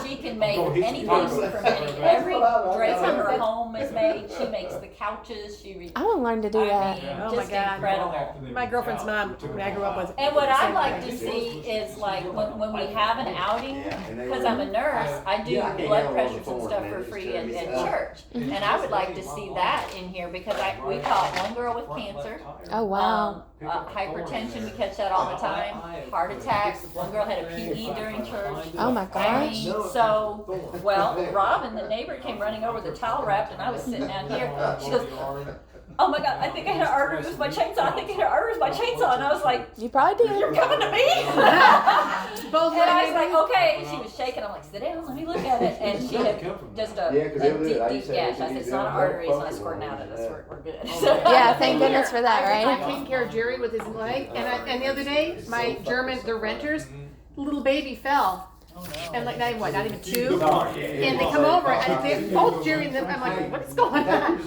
she can make Go eat some anything tacos. from any. Every drape in her home is made. She makes the couches. I want to learn to do I that. mean, Oh my just God. incredible. My girlfriend's mom, when I grew up with. And what I like to see is like when we have an outing, because I'm a nurse, I do blood pressures and stuff for free in church. And I would like to see that in here because we caught one girl with cancer. Oh wow. Hypertension, we catch that all the time. Heart attacks. One girl had a PE during church. Oh my I gosh. mean, so, well, Robin, the neighbor, came running over the towel wrapped, and I was sitting out here. She goes, "Oh my God, I think I hit an artery with my chainsaw. I think I hit an artery with my chainsaw." And I was like, You probably did. "You're coming to me?" Both And I was like, "Okay." She was shaking. I'm like, "Sit down, let me look at it." And she had just a deep gash. I said, "It's not an artery. It's not squirting out of us. We're good." Yeah, thank goodness for that, I'm right? taking care of Jerry with his leg, and the other day, my German, the renters, little baby fell. And like, not even 2. And they come over, and they both Jerry and them, I'm like, what is going on?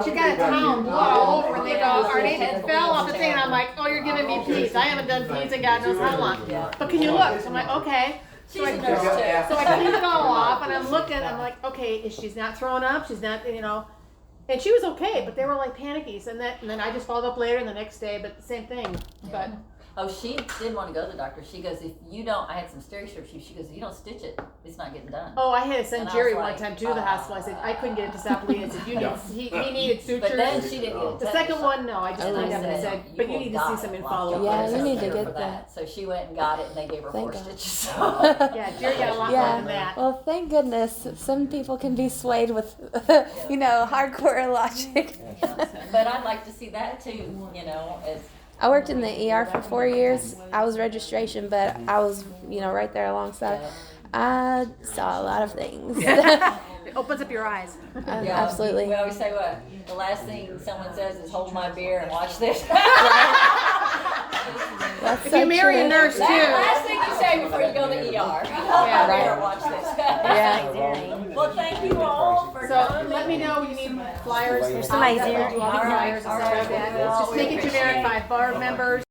She got a towel, blood all over, and they go, our neighbor fell off the thing, and I'm like, oh, you're giving me peace. I haven't done peace in God knows how long. But can you look? So I'm like, okay. So I cleaned it all off, and I'm looking, I'm like, okay, she's not throwing up, she's not, and she was okay, but they were like panicky. And then I just followed up later and the next day, but the same thing. But Oh, she didn't want to go to the doctor. She goes, "If you don't," I had some steri strips. She goes, "If you don't stitch it, it's not getting done." oh, I had to send And I Jerry was one like, time to the hospital. I said I couldn't get it to stop bleeding. I said you need he needed sutures. But then she didn't get it. The second one, no, I just And cleaned I up and I said, but you will need to see die. some Locked follow up up. Yeah, you need to for get that. So she went and got it, and they gave her Thank 4 God. stitches. Yeah, Jerry got a lot more than Yeah. that. Well, thank goodness some people can be swayed with, hardcore logic. But I'd like to see that too. As I worked in the ER for 4 years. I was registration, but I was, right there alongside. I saw a lot of things. opens up your eyes. Yeah, Absolutely. We always say what? The last thing someone says is hold my beer and watch this. That's If so you marry true. a nurse too. Last thing you say before you go to the ER. Yeah, Beer and watch this. Yeah. Well, thank you all for So coming. let me know when you need flyers. There's somebody's here. Do all the flyers and stuff like that. Just make it generic by board members,